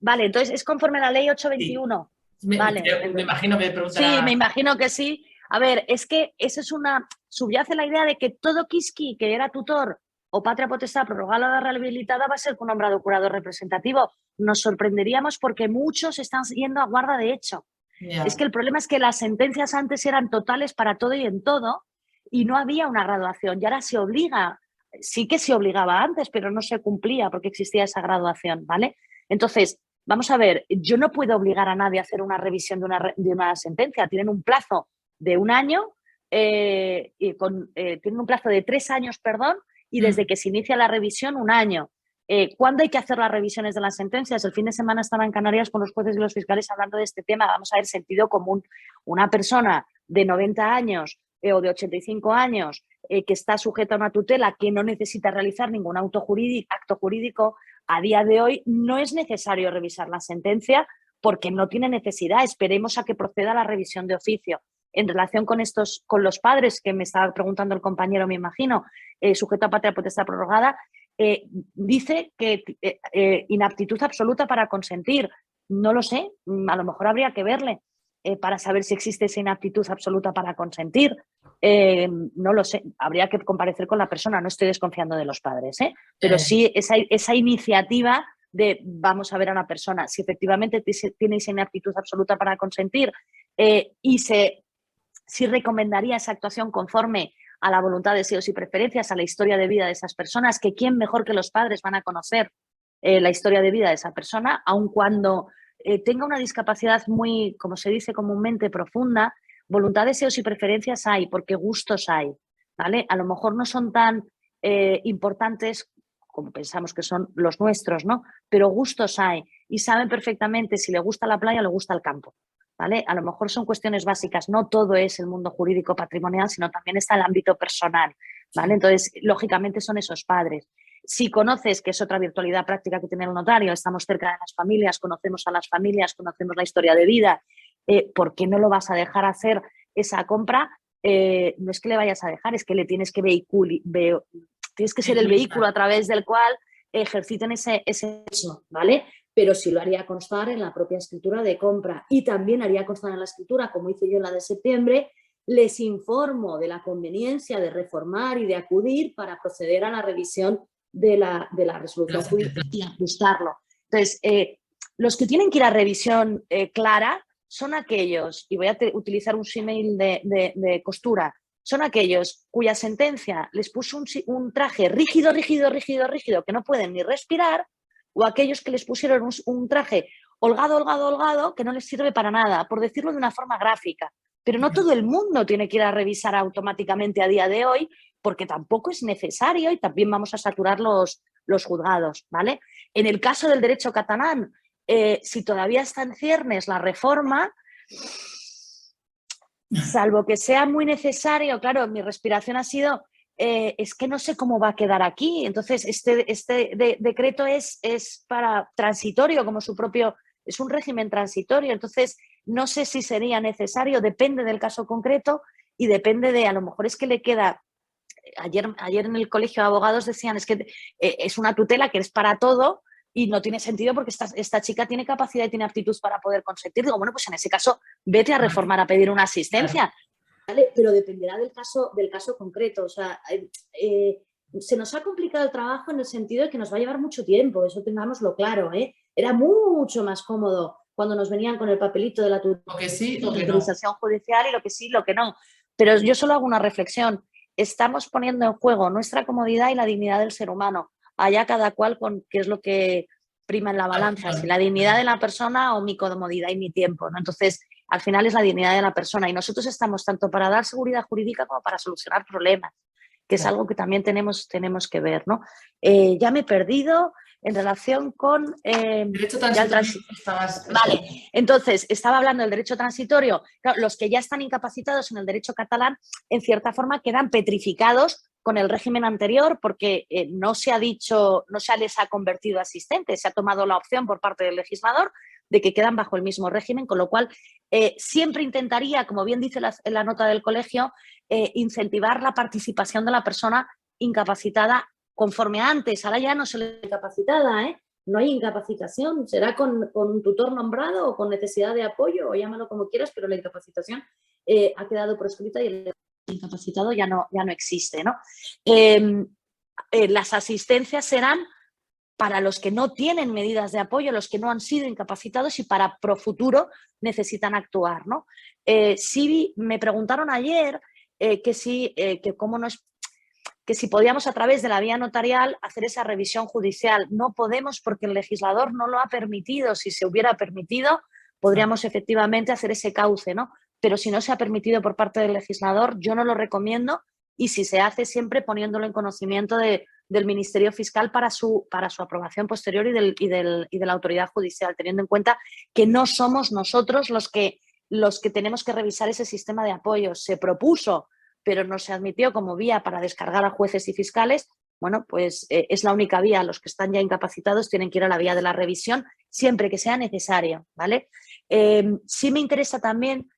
vale, entonces es conforme a la ley 821. Sí. Vale. Me imagino que preguntará... Sí, me imagino que sí. A ver, es que eso es una... Subyace la idea de que todo quisqui que era tutor o patria potestad prorrogada o rehabilitada va a ser nombrado curador representativo. Nos sorprenderíamos porque muchos están yendo a guarda de hecho. Yeah. Es que el problema es que las sentencias antes eran totales para todo y en todo y no había una graduación. Y ahora se obliga, sí que se obligaba antes, pero no se cumplía porque existía esa graduación, ¿vale? Entonces, vamos a ver, yo no puedo obligar a nadie a hacer una revisión de una sentencia. Tienen un plazo de 1 año, tienen un plazo de 3 años, perdón, y desde que se inicia la revisión, 1 año. ¿Cuándo hay que hacer las revisiones de las sentencias? El fin de semana estaba en Canarias con los jueces y los fiscales hablando de este tema. Vamos a ver, sentido común. Una persona de 90 años o de 85 años que está sujeta a una tutela que no necesita realizar ningún acto jurídico, a día de hoy no es necesario revisar la sentencia porque no tiene necesidad. Esperemos a que proceda la revisión de oficio. En relación con los padres, que me estaba preguntando el compañero, me imagino, sujeto a patria potestad prorrogada, dice que inaptitud absoluta para consentir. No lo sé, a lo mejor habría que verle para saber si existe esa inaptitud absoluta para consentir. No lo sé, habría que comparecer con la persona, no estoy desconfiando de los padres, pero sí esa iniciativa de vamos a ver a una persona, si efectivamente tiene esa inaptitud absoluta para consentir y si recomendaría esa actuación conforme a la voluntad, deseos y preferencias, a la historia de vida de esas personas, que quién mejor que los padres van a conocer la historia de vida de esa persona, aun cuando tenga una discapacidad muy, como se dice comúnmente, profunda. Voluntad, deseos y preferencias hay, porque gustos hay, ¿vale? A lo mejor no son tan importantes como pensamos que son los nuestros, ¿no? Pero gustos hay y saben perfectamente si le gusta la playa o le gusta el campo, ¿vale? A lo mejor son cuestiones básicas, no todo es el mundo jurídico patrimonial, sino también está el ámbito personal, ¿vale? Entonces, lógicamente son esos padres. Si conoces, que es otra virtualidad práctica que tiene el notario, estamos cerca de las familias, conocemos a las familias, conocemos la historia de vida, ¿por qué no lo vas a dejar hacer esa compra? No es que le vayas a dejar, es que le tienes que tienes que ser el vehículo a través del cual ejerciten ese hecho, ¿vale? Pero sí lo haría constar en la propia escritura de compra y también haría constar en la escritura, como hice yo en la de septiembre, les informo de la conveniencia de reformar y de acudir para proceder a la revisión de la resolución judicial y ajustarlo. Entonces, los que tienen que ir a revisión clara son aquellos, y voy a utilizar un símil de costura, son aquellos cuya sentencia les puso un traje rígido, que no pueden ni respirar, o aquellos que les pusieron un traje holgado, que no les sirve para nada, por decirlo de una forma gráfica. Pero no todo el mundo tiene que ir a revisar automáticamente a día de hoy, porque tampoco es necesario y también vamos a saturar los juzgados, ¿vale? En el caso del derecho catalán, si todavía está en ciernes la reforma, salvo que sea muy necesario, claro, mi respiración ha sido, es que no sé cómo va a quedar aquí. Entonces, este decreto es para transitorio, como su propio, es un régimen transitorio. Entonces, no sé si sería necesario, depende del caso concreto y depende de, a lo mejor es que le queda, ayer en el colegio de abogados decían, es que es una tutela que es para todo y no tiene sentido porque esta chica tiene capacidad y tiene aptitud para poder consentir. Digo, bueno, pues en ese caso, vete a reformar, a pedir una asistencia. ¿Vale? Pero dependerá del caso concreto. O sea, se nos ha complicado el trabajo en el sentido de que nos va a llevar mucho tiempo, eso tengámoslo claro, ¿eh? Era mucho más cómodo cuando nos venían con el papelito de la autorización judicial y lo que sí, lo que no. Pero yo solo hago una reflexión. Estamos poniendo en juego nuestra comodidad y la dignidad del ser humano. Allá cada cual con qué es lo que prima en la balanza, si la dignidad de la persona o mi comodidad y mi tiempo, ¿no? Entonces, al final es la dignidad de la persona y nosotros estamos tanto para dar seguridad jurídica como para solucionar problemas. que es algo que también tenemos que ver, ¿no? Ya me he perdido en relación con... Derecho transitorio. Vale, entonces, estaba hablando del derecho transitorio. Claro, los que ya están incapacitados en el derecho catalán, en cierta forma, quedan petrificados con el régimen anterior porque no se ha dicho, no se les ha convertido asistentes, se ha tomado la opción por parte del legislador de que quedan bajo el mismo régimen, con lo cual siempre intentaría, como bien dice la nota del colegio, incentivar la participación de la persona incapacitada conforme antes. Ahora ya no se le incapacitada, no hay incapacitación, será con un tutor nombrado o con necesidad de apoyo, o llámalo como quieras, pero la incapacitación ha quedado proscrita y el incapacitado ya no existe, ¿no? Las asistencias serán para los que no tienen medidas de apoyo, los que no han sido incapacitados y para pro futuro necesitan actuar, ¿no? Sí, me preguntaron ayer que si podíamos a través de la vía notarial hacer esa revisión judicial. No podemos porque el legislador no lo ha permitido. Si se hubiera permitido, podríamos efectivamente hacer ese cauce, ¿no? Pero si no se ha permitido por parte del legislador, yo no lo recomiendo, y si se hace, siempre poniéndolo en conocimiento del Ministerio Fiscal para su aprobación posterior y de la autoridad judicial, teniendo en cuenta que no somos nosotros los que tenemos que revisar ese sistema de apoyo. Se propuso, pero no se admitió como vía para descargar a jueces y fiscales. Bueno, pues es la única vía. Los que están ya incapacitados tienen que ir a la vía de la revisión siempre que sea necesario, ¿vale? Sí me interesa también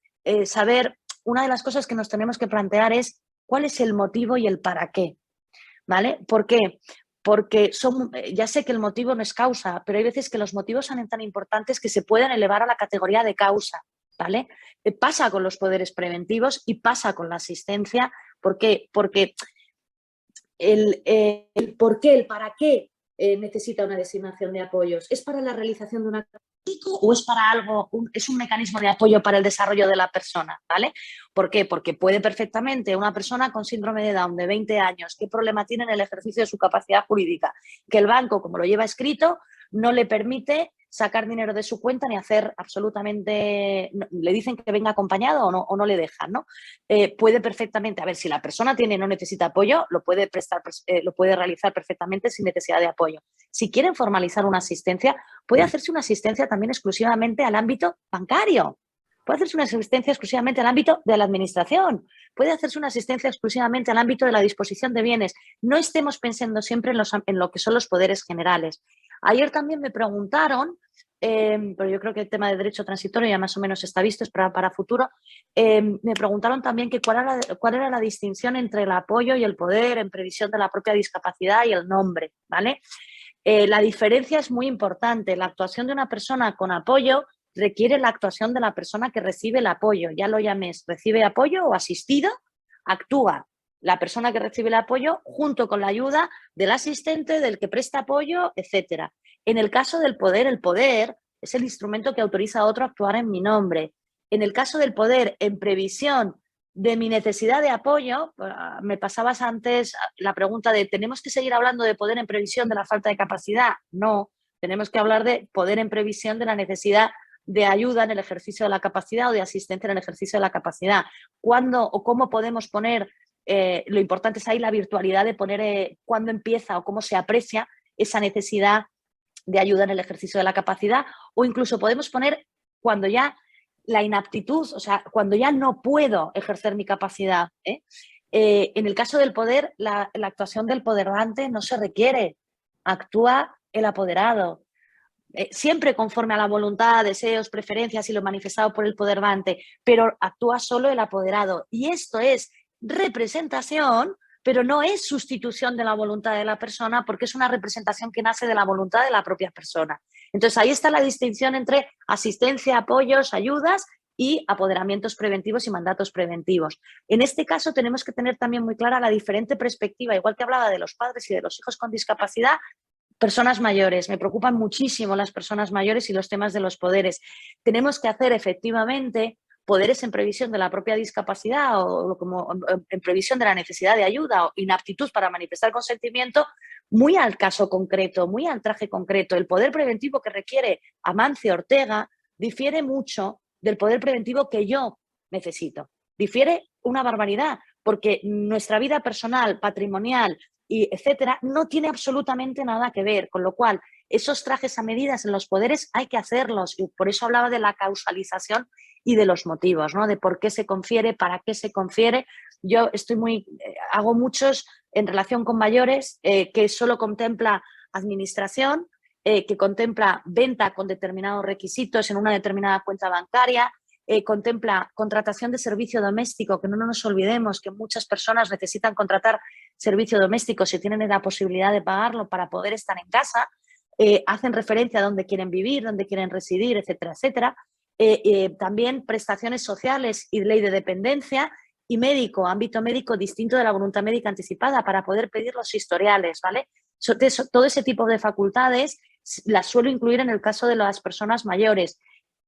saber, una de las cosas que nos tenemos que plantear es cuál es el motivo y el para qué, ¿vale? ¿Por qué? Porque ya sé que el motivo no es causa, pero hay veces que los motivos son tan importantes que se pueden elevar a la categoría de causa, ¿vale? Pasa con los poderes preventivos y pasa con la asistencia. ¿Por qué? Porque el por qué, el para qué necesita una designación de apoyos. ¿Es para la realización de una o es para algo, es un mecanismo de apoyo para el desarrollo de la persona, ¿vale? ¿Por qué? Porque puede perfectamente una persona con síndrome de Down de 20 años, ¿qué problema tiene en el ejercicio de su capacidad jurídica? Que el banco, como lo lleva escrito, no le permite sacar dinero de su cuenta ni hacer absolutamente, le dicen que venga acompañado o no le dejan, ¿no? Puede perfectamente, a ver, si la persona no necesita apoyo, lo puede realizar perfectamente sin necesidad de apoyo. Si quieren formalizar una asistencia, puede hacerse una asistencia también exclusivamente al ámbito bancario. Puede hacerse una asistencia exclusivamente al ámbito de la administración. Puede hacerse una asistencia exclusivamente al ámbito de la disposición de bienes. No estemos pensando siempre en lo que son los poderes generales. Ayer también me preguntaron, pero yo creo que el tema de derecho transitorio ya más o menos está visto, es para futuro. Me preguntaron también que cuál era la distinción entre el apoyo y el poder en previsión de la propia discapacidad y el nombre, ¿vale? La diferencia es muy importante. La actuación de una persona con apoyo requiere la actuación de la persona que recibe el apoyo. Ya lo llames recibe apoyo o asistido, actúa la persona que recibe el apoyo junto con la ayuda del asistente, del que presta apoyo, etcétera. En el caso del poder, el poder es el instrumento que autoriza a otro a actuar en mi nombre. En el caso del poder, en previsión de mi necesidad de apoyo, me pasabas antes la pregunta de ¿tenemos que seguir hablando de poder en previsión de la falta de capacidad? No, tenemos que hablar de poder en previsión de la necesidad de ayuda en el ejercicio de la capacidad o de asistencia en el ejercicio de la capacidad. ¿Cuándo o cómo podemos poner, lo importante es ahí la virtualidad de poner cuándo empieza o cómo se aprecia esa necesidad de ayuda en el ejercicio de la capacidad, o incluso podemos poner cuando ya la inaptitud, o sea, cuando ya no puedo ejercer mi capacidad. En el caso del poder, la actuación del poderante no se requiere, actúa el apoderado. Siempre conforme a la voluntad, deseos, preferencias y lo manifestado por el poderante, pero actúa solo el apoderado. Y esto es representación, pero no es sustitución de la voluntad de la persona, porque es una representación que nace de la voluntad de la propia persona. Entonces, ahí está la distinción entre asistencia, apoyos, ayudas y apoderamientos preventivos y mandatos preventivos. En este caso, tenemos que tener también muy clara la diferente perspectiva, igual que hablaba de los padres y de los hijos con discapacidad, personas mayores. Me preocupan muchísimo las personas mayores y los temas de los poderes. Tenemos que hacer efectivamente poderes en previsión de la propia discapacidad o como en previsión de la necesidad de ayuda o inaptitud para manifestar consentimiento, muy al caso concreto, muy al traje concreto. El poder preventivo que requiere Amancio Ortega difiere mucho del poder preventivo que yo necesito. Difiere una barbaridad, porque nuestra vida personal, patrimonial y etcétera no tiene absolutamente nada que ver, con lo cual esos trajes a medidas en los poderes hay que hacerlos, y por eso hablaba de la causalización y de los motivos, ¿no? De por qué se confiere, para qué se confiere. Yo hago muchos en relación con mayores que solo contempla administración, que contempla venta con determinados requisitos en una determinada cuenta bancaria, contempla contratación de servicio doméstico, que no nos olvidemos que muchas personas necesitan contratar servicio doméstico si tienen la posibilidad de pagarlo para poder estar en casa, hacen referencia a dónde quieren vivir, dónde quieren residir, etcétera, etcétera. También prestaciones sociales y ley de dependencia y médico, ámbito médico distinto de la voluntad médica anticipada para poder pedir los historiales, ¿vale? Todo ese tipo de facultades las suelo incluir en el caso de las personas mayores.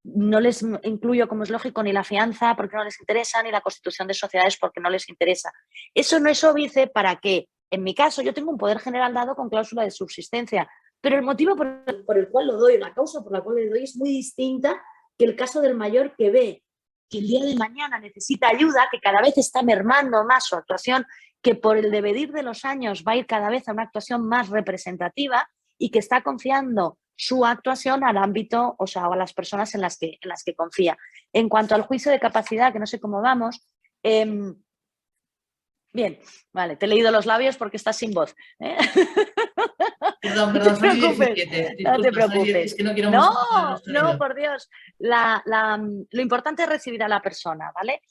No les incluyo, como es lógico, ni la fianza porque no les interesa, ni la constitución de sociedades porque no les interesa. Eso no es óbice para que, en mi caso, yo tengo un poder general dado con cláusula de subsistencia, pero el motivo por el cual lo doy, la causa por la cual lo doy es muy distinta que el caso del mayor que ve que el día de mañana necesita ayuda, que cada vez está mermando más su actuación, que por el devenir de los años va a ir cada vez a una actuación más representativa y que está confiando su actuación al ámbito, o sea, a las personas en las que confía. En cuanto al juicio de capacidad, que no sé cómo vamos, bien, vale, te he leído los labios porque estás sin voz. Perdón, soy 17. Disculpa, no te preocupes. Es que no quiero no, por Dios. Lo importante es recibir a la persona, ¿vale?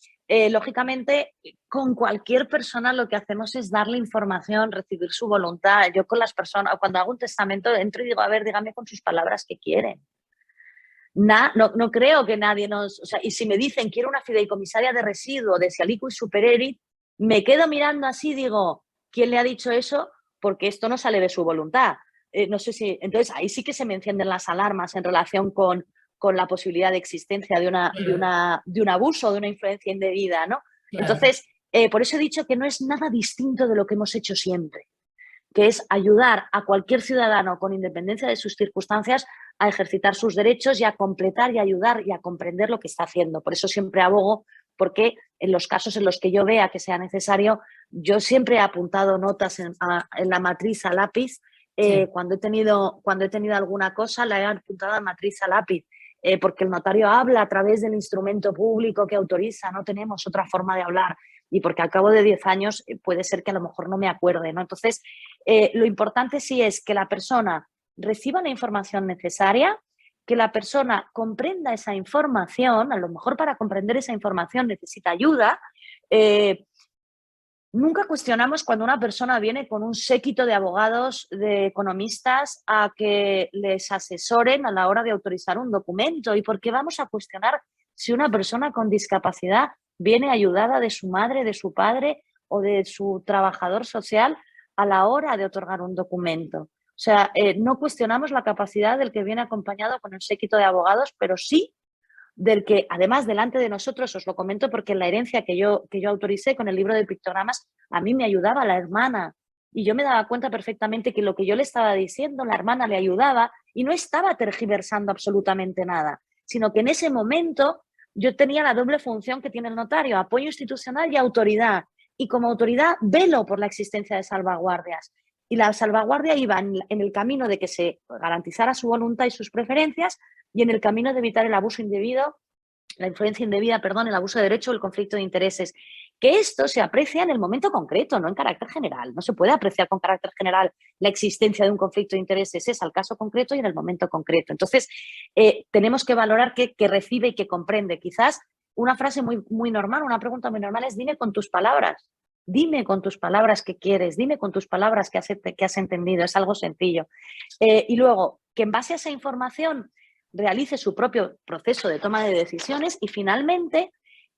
Lógicamente, con cualquier persona lo que hacemos es darle información, recibir su voluntad. Yo con las personas, cuando hago un testamento, entro y digo, a ver, dígame con sus palabras qué quieren. No creo que nadie nos... O sea, y si me dicen, quiero una fideicomisaria de residuo de Sialico y Supererit, me quedo mirando así y digo, ¿quién le ha dicho eso? Porque esto no sale de su voluntad. No sé si... Entonces, ahí sí que se me encienden las alarmas en relación con la posibilidad de existencia de un abuso, de una influencia indebida, ¿no? Claro. Entonces, por eso he dicho que no es nada distinto de lo que hemos hecho siempre, que es ayudar a cualquier ciudadano con independencia de sus circunstancias a ejercitar sus derechos y a completar y ayudar y a comprender lo que está haciendo. Por eso siempre abogo, porque en los casos en los que yo vea que sea necesario, yo siempre he apuntado notas en la matriz a lápiz. Sí. Cuando he tenido alguna cosa, la he apuntado a matriz a lápiz, porque el notario habla a través del instrumento público que autoriza, no tenemos otra forma de hablar, y porque al cabo de 10 años puede ser que a lo mejor no me acuerde, ¿no? Entonces, lo importante sí es que la persona reciba la información necesaria, que la persona comprenda esa información, a lo mejor para comprender esa información necesita ayuda. Nunca cuestionamos cuando una persona viene con un séquito de abogados, de economistas, a que les asesoren a la hora de autorizar un documento. ¿Y por qué vamos a cuestionar si una persona con discapacidad viene ayudada de su madre, de su padre o de su trabajador social a la hora de otorgar un documento? O sea, no cuestionamos la capacidad del que viene acompañado con el séquito de abogados, pero sí del que, además, delante de nosotros, os lo comento porque en la herencia que yo autoricé con el libro de pictogramas, a mí me ayudaba la hermana y yo me daba cuenta perfectamente que lo que yo le estaba diciendo, la hermana le ayudaba y no estaba tergiversando absolutamente nada, sino que en ese momento yo tenía la doble función que tiene el notario, apoyo institucional y autoridad. Y como autoridad velo por la existencia de salvaguardias. Y la salvaguardia iba en el camino de que se garantizara su voluntad y sus preferencias y en el camino de evitar el abuso indebido, la influencia indebida, perdón, el abuso de derecho o el conflicto de intereses. Que esto se aprecia en el momento concreto, no en carácter general. No se puede apreciar con carácter general la existencia de un conflicto de intereses. Es al caso concreto y en el momento concreto. Entonces, tenemos que valorar qué recibe y qué comprende. Quizás una frase muy normal, una pregunta muy normal es: dime con tus palabras. Dime con tus palabras qué quieres, dime con tus palabras qué has entendido. Es algo sencillo. Y luego, que en base a esa información realice su propio proceso de toma de decisiones y finalmente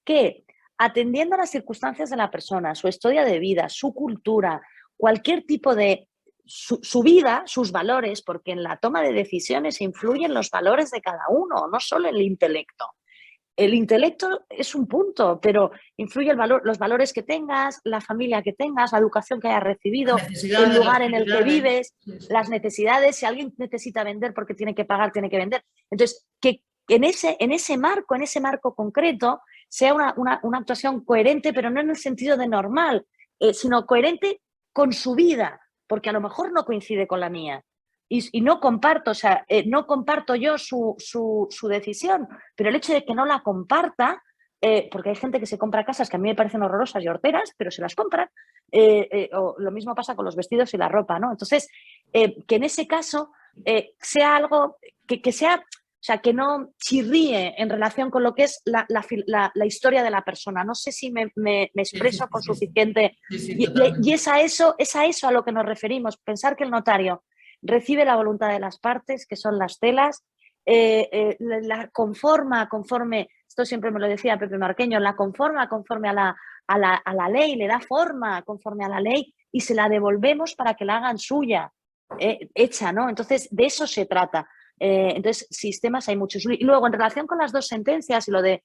que, atendiendo a las circunstancias de la persona, su historia de vida, su cultura, cualquier tipo de su vida, sus valores, porque en la toma de decisiones influyen los valores de cada uno, no solo el intelecto. El intelecto es un punto, pero influye los valores que tengas, la familia que tengas, la educación que hayas recibido, el lugar en el que vives, las necesidades. Si alguien necesita vender porque tiene que pagar, tiene que vender. Entonces, que en ese marco concreto sea una actuación coherente, pero no en el sentido de normal, sino coherente con su vida, porque a lo mejor no coincide con la mía. Y no comparto, o sea, no comparto yo su decisión, pero el hecho de que no la comparta, porque hay gente que se compra casas que a mí me parecen horrorosas y horteras, pero se las compran, o lo mismo pasa con los vestidos y la ropa, ¿no? Entonces, que en ese caso sea algo que sea, o sea, que no chirríe en relación con lo que es la historia de la persona. No sé si me expreso con suficiente. Y es a eso a lo que nos referimos. Pensar que el notario recibe la voluntad de las partes, que son las telas, la conforma conforme, esto siempre me lo decía Pepe Marqueño, la conforma conforme a la ley, le da forma conforme a la ley y se la devolvemos para que la hagan suya, hecha, ¿no? Entonces, de eso se trata. Entonces, sistemas hay muchos. Y luego, en relación con las dos sentencias y lo de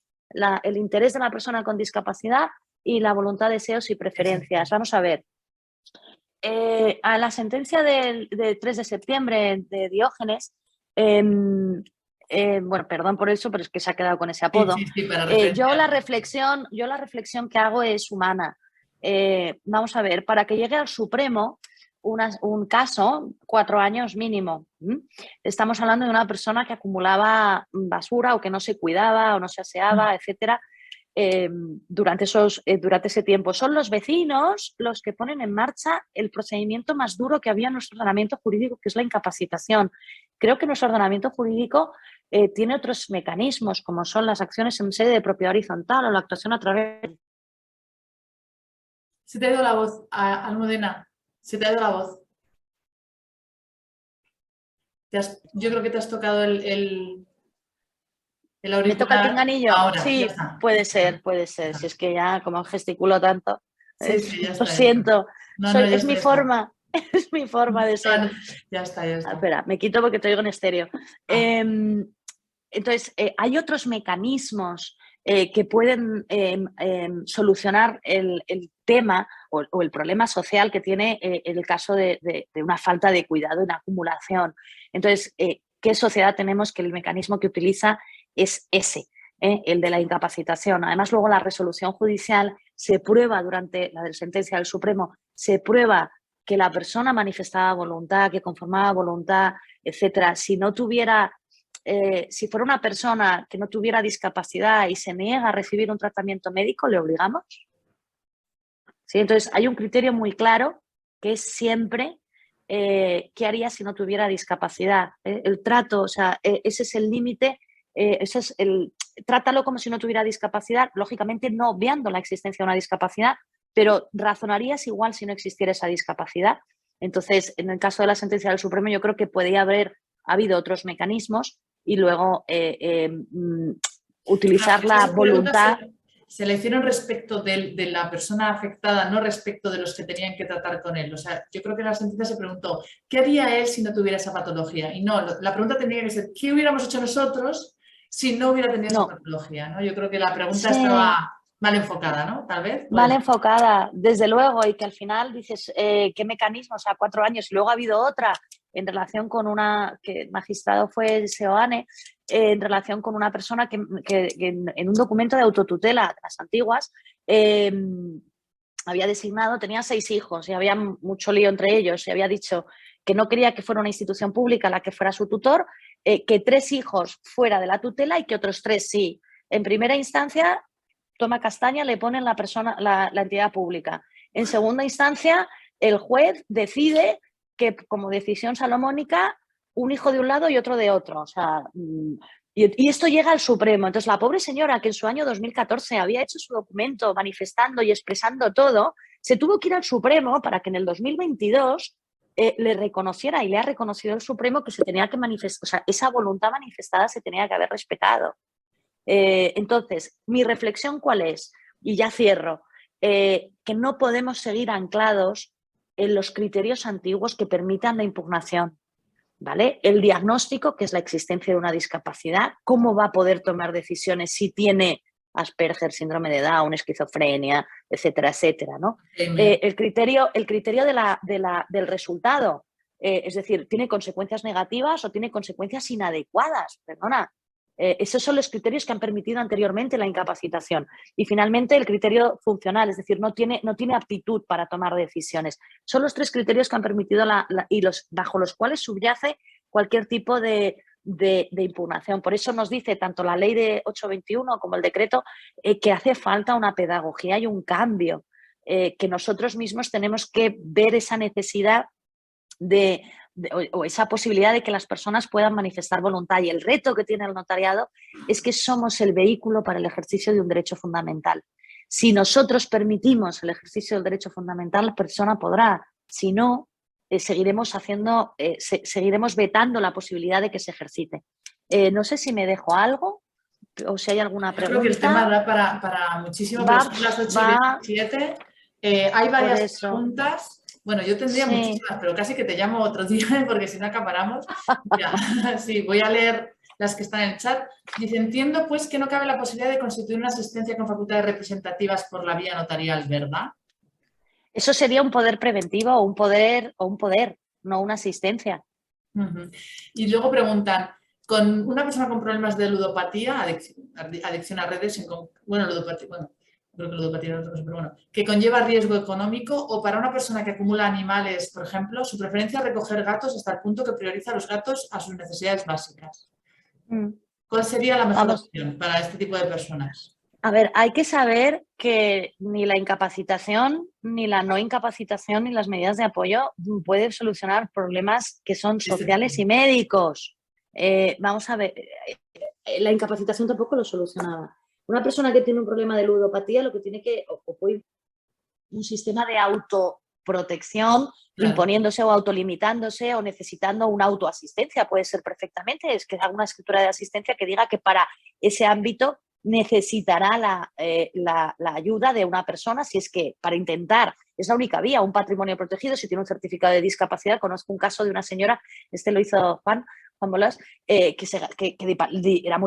el interés de la persona con discapacidad y la voluntad, deseos y preferencias. Vamos a ver. A la sentencia del 3 de septiembre de Diógenes, bueno, perdón por eso, pero es que se ha quedado con ese apodo. Yo la reflexión que hago es humana. Vamos a ver, para que llegue al Supremo un caso, 4 años mínimo. Estamos hablando de una persona que acumulaba basura o que no se cuidaba o no se aseaba, etcétera. Durante ese tiempo. Son los vecinos los que ponen en marcha el procedimiento más duro que había en nuestro ordenamiento jurídico, que es la incapacitación. Creo que nuestro ordenamiento jurídico tiene otros mecanismos, como son las acciones en sede de propiedad horizontal o la actuación a través... Se te ha ido la voz, Almudena. Se te ha ido la voz. Yo creo que te has tocado el auricular. ¿Me toca el pinganillo? Ahora, sí, puede ser. Si es que ya, como gesticulo tanto, sí, ya está, lo siento. Es mi forma de ser. Ya está. Espera, me quito porque te oigo en estéreo. Entonces, hay otros mecanismos que pueden solucionar el tema o el problema social que tiene el caso de una falta de cuidado y una acumulación. Entonces, ¿qué sociedad tenemos que el mecanismo que utiliza es ese, el de la incapacitación? Además, luego la resolución judicial se prueba durante la sentencia del Supremo, se prueba que la persona manifestaba voluntad, que conformaba voluntad, etcétera. Si fuera una persona que no tuviera discapacidad y se niega a recibir un tratamiento médico, ¿le obligamos? ¿Sí? Entonces, hay un criterio muy claro que es siempre qué haría si no tuviera discapacidad. El trato, o sea, ese es el límite, trátalo como si no tuviera discapacidad, lógicamente no obviando la existencia de una discapacidad, pero razonarías igual si no existiera esa discapacidad. Entonces, en el caso de la sentencia del Supremo, yo creo que podría haber habido otros mecanismos y luego utilizar la voluntad. Se le hicieron respecto de la persona afectada, no respecto de los que tenían que tratar con él. O sea, yo creo que la sentencia se preguntó, ¿qué haría él si no tuviera esa patología? Y no, la pregunta tendría que ser, ¿qué hubiéramos hecho nosotros si no hubiera tenido esa patología? ¿No? Yo creo que la pregunta estaba mal enfocada, ¿no? Tal vez. Mal enfocada, desde luego, y que al final dices, ¿qué mecanismos? A 4 años. Y luego ha habido otra en relación con que el magistrado fue Seoane, en relación con una persona que en un documento de autotutela de las antiguas había designado, tenía 6 hijos y había mucho lío entre ellos y había dicho que no quería que fuera una institución pública la que fuera su tutor, que 3 hijos fuera de la tutela y que otros 3 sí. En primera instancia, toma castaña, le ponen la entidad pública. En segunda instancia, el juez decide que como decisión salomónica, un hijo de un lado y otro de otro. O sea, y esto llega al Supremo. Entonces, la pobre señora que en su año 2014 había hecho su documento manifestando y expresando todo, se tuvo que ir al Supremo para que en el 2022 le reconociera, y le ha reconocido el Supremo que se tenía que manifestar, o sea, esa voluntad manifestada se tenía que haber respetado. Entonces, mi reflexión ¿cuál es? Y ya cierro, que no podemos seguir anclados en los criterios antiguos que permitan la impugnación, ¿vale? El diagnóstico, que es la existencia de una discapacidad, ¿cómo va a poder tomar decisiones si tiene Asperger, síndrome de Down, esquizofrenia, etcétera, etcétera, ¿no? El criterio del resultado, es decir, ¿tiene consecuencias negativas o tiene consecuencias inadecuadas? Perdona. Esos son los criterios que han permitido anteriormente la incapacitación. Y finalmente el criterio funcional, es decir, no tiene aptitud para tomar decisiones. Son los 3 criterios que han permitido bajo los cuales subyace cualquier tipo de impugnación. Por eso nos dice tanto la ley de 821 como el decreto que hace falta una pedagogía y un cambio, que nosotros mismos tenemos que ver esa necesidad o esa posibilidad de que las personas puedan manifestar voluntad. Y el reto que tiene el notariado es que somos el vehículo para el ejercicio de un derecho fundamental. Si nosotros permitimos el ejercicio del derecho fundamental, la persona podrá. Si no, seguiremos vetando la posibilidad de que se ejercite. No sé si me dejo algo o si hay alguna pregunta. Yo creo que el tema da para muchísimo, pero son las 8:27. Hay varias preguntas. Bueno, yo tendría muchísimas, pero casi que te llamo otro día porque si no acaparamos. Mira, sí, voy a leer las que están en el chat. Dice, entiendo pues que no cabe la posibilidad de constituir una asistencia con facultades representativas por la vía notarial, ¿verdad? Eso sería un poder preventivo o un poder, no una asistencia. Y luego preguntan, con una persona con problemas de ludopatía, adicción a redes, ludopatía, creo que ludopatía no es otra cosa, pero bueno, que conlleva riesgo económico, o para una persona que acumula animales, por ejemplo, su preferencia es recoger gatos hasta el punto que prioriza a los gatos a sus necesidades básicas. ¿Cuál sería la mejor opción para este tipo de personas? A ver, hay que saber que ni la incapacitación, ni la no incapacitación, ni las medidas de apoyo pueden solucionar problemas que son sociales y médicos. Vamos a ver, la incapacitación tampoco lo solucionaba. Una persona que tiene un problema de ludopatía lo que tiene que, o puede un sistema de autoprotección, claro, imponiéndose o autolimitándose o necesitando una autoasistencia, puede ser perfectamente, es que haga una escritura de asistencia que diga que para ese ámbito necesitará la ayuda de una persona, si es que para intentar, es la única vía, un patrimonio protegido, si tiene un certificado de discapacidad. Conozco un caso de una señora, lo hizo Juan Bolas, que era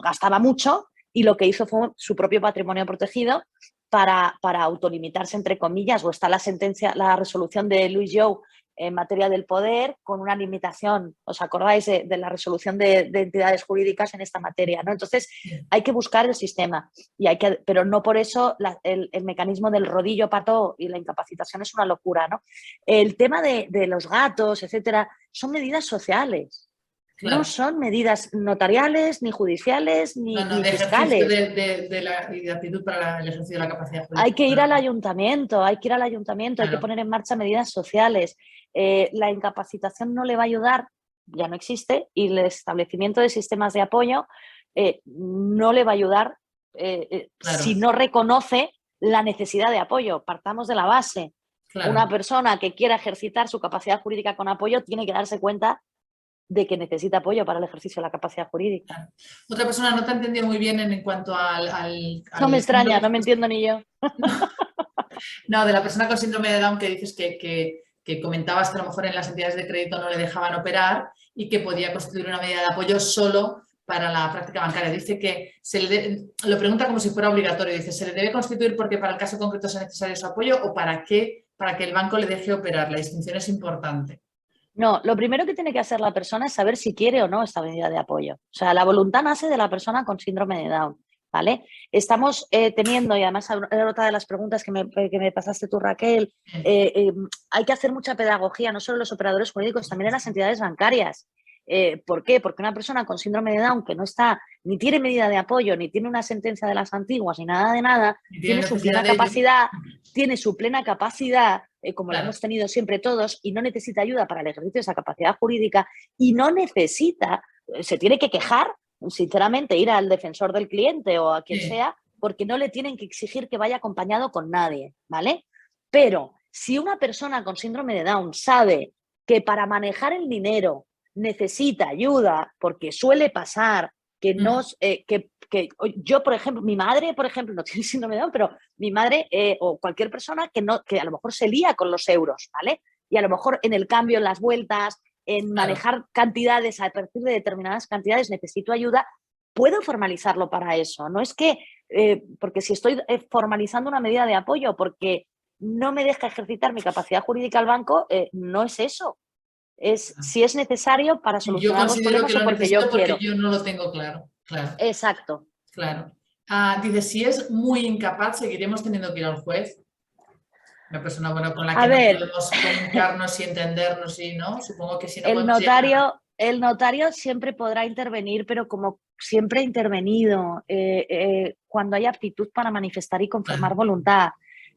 gastaba mucho, y lo que hizo fue su propio patrimonio protegido para autolimitarse, entre comillas, o está la resolución de Louis Jou en materia del poder, con una limitación, ¿os acordáis de la resolución de entidades jurídicas en esta materia, ¿no? Entonces, hay que buscar el sistema, pero no por eso el mecanismo del rodillo pató y la incapacitación es una locura, ¿no? El tema de los gatos, etcétera, son medidas sociales. Claro. No son medidas notariales, ni judiciales, ni fiscales. De actitud para el ejercicio de la capacidad jurídica. Hay que ir al ayuntamiento, hay que poner en marcha medidas sociales. La incapacitación no le va a ayudar, ya no existe, y el establecimiento de sistemas de apoyo no le va a ayudar si no reconoce la necesidad de apoyo. Partamos de la base. Claro. Una persona que quiera ejercitar su capacidad jurídica con apoyo tiene que darse cuenta de que necesita apoyo para el ejercicio de la capacidad jurídica. Claro. Otra persona no te ha entendido muy bien en cuanto al no me extraña, no me entiendo ni yo. No, de la persona con síndrome de Down, que dices que comentabas que a lo mejor en las entidades de crédito no le dejaban operar y que podía constituir una medida de apoyo solo para la práctica bancaria. Dice que lo pregunta como si fuera obligatorio. Dice, ¿se le debe constituir porque para el caso concreto sea necesario su apoyo o para qué? Para que el banco le deje operar. La distinción es importante. No, lo primero que tiene que hacer la persona es saber si quiere o no esta medida de apoyo. O sea, la voluntad nace de la persona con síndrome de Down, ¿vale? Estamos teniendo, y además era otra de las preguntas que me pasaste tú, Raquel, hay que hacer mucha pedagogía, no solo los operadores jurídicos, también en las entidades bancarias. ¿Por qué? Porque una persona con síndrome de Down que no está, ni tiene medida de apoyo, ni tiene una sentencia de las antiguas, ni nada de nada, tiene su plena capacidad, como la hemos tenido siempre todos, y no necesita ayuda para el ejercicio de esa capacidad jurídica, y no necesita, se tiene que quejar, sinceramente, ir al defensor del cliente o a quien sea, porque no le tienen que exigir que vaya acompañado con nadie, ¿vale? Pero si una persona con síndrome de Down sabe que para manejar el dinero necesita ayuda, porque suele pasar que yo, por ejemplo, mi madre, por ejemplo, no tiene síndrome de Down, pero mi madre o cualquier persona que a lo mejor se lía con los euros, ¿vale? Y a lo mejor en el cambio, en las vueltas, en manejar cantidades a partir de determinadas cantidades, necesito ayuda, puedo formalizarlo para eso. No es que, porque si estoy formalizando una medida de apoyo porque no me deja ejercitar mi capacidad jurídica al banco, no es eso. Es si es necesario para solucionar los problemas o porque yo quiero. Yo no lo tengo claro. Claro, Exacto. claro. Dice, si es muy incapaz, seguiremos teniendo que ir al juez. Una persona, bueno, con la A que no ver, podemos comunicarnos y entendernos, y ¿no? Supongo que si no el podemos llegar. notario siempre podrá intervenir, pero como siempre ha intervenido, cuando hay aptitud para manifestar y conformar voluntad.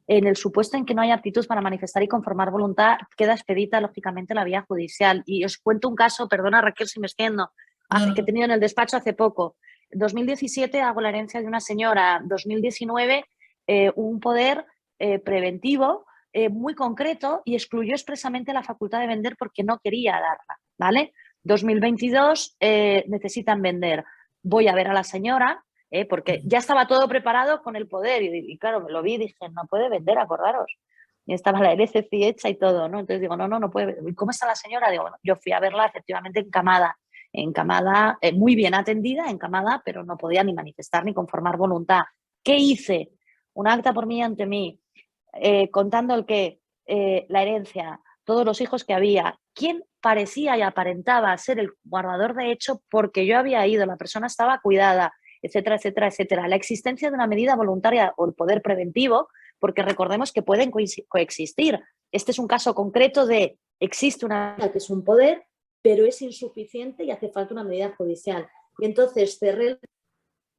En el supuesto en que no hay aptitud para manifestar y conformar voluntad, queda expedita, lógicamente, la vía judicial. Y os cuento un caso, perdona Raquel si me extiendo, No, que he tenido en el despacho hace poco. En 2017 hago la herencia de una señora, 2019 un poder preventivo muy concreto y excluyó expresamente la facultad de vender porque no quería darla, ¿vale? 2022 necesitan vender. Voy a ver a la señora, porque ya estaba todo preparado con el poder y claro, me lo vi y dije, no puede vender, acordaros. Y estaba la LCC hecha y todo, ¿no? Entonces digo, no puede. ¿Y cómo está la señora? Digo, bueno, yo fui a verla efectivamente encamada, muy bien atendida, encamada, pero no podía ni manifestar ni conformar voluntad. ¿Qué hice? Un acta por mí ante mí, contando el que la herencia, todos los hijos que había, quién parecía y aparentaba ser el guardador de hecho porque yo había ido, la persona estaba cuidada, etcétera, etcétera, etcétera. La existencia de una medida voluntaria o el poder preventivo, porque recordemos que pueden coexistir. Este es un caso concreto de existe una medida que es un poder, pero es insuficiente y hace falta una medida judicial. Y entonces cerré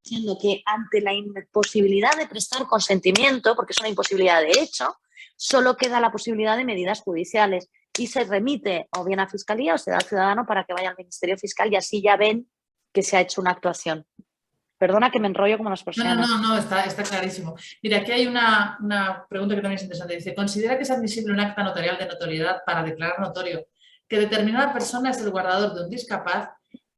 diciendo que ante la imposibilidad de prestar consentimiento, porque es una imposibilidad de hecho, solo queda la posibilidad de medidas judiciales y se remite o bien a Fiscalía o se da al ciudadano para que vaya al Ministerio Fiscal y así ya ven que se ha hecho una actuación. Perdona que me enrollo como las persianas. No, está clarísimo. Mira, aquí hay una pregunta que también es interesante. Dice, ¿considera que es admisible un acta notarial de notoriedad para declarar notorio que determinada persona es el guardador de un discapaz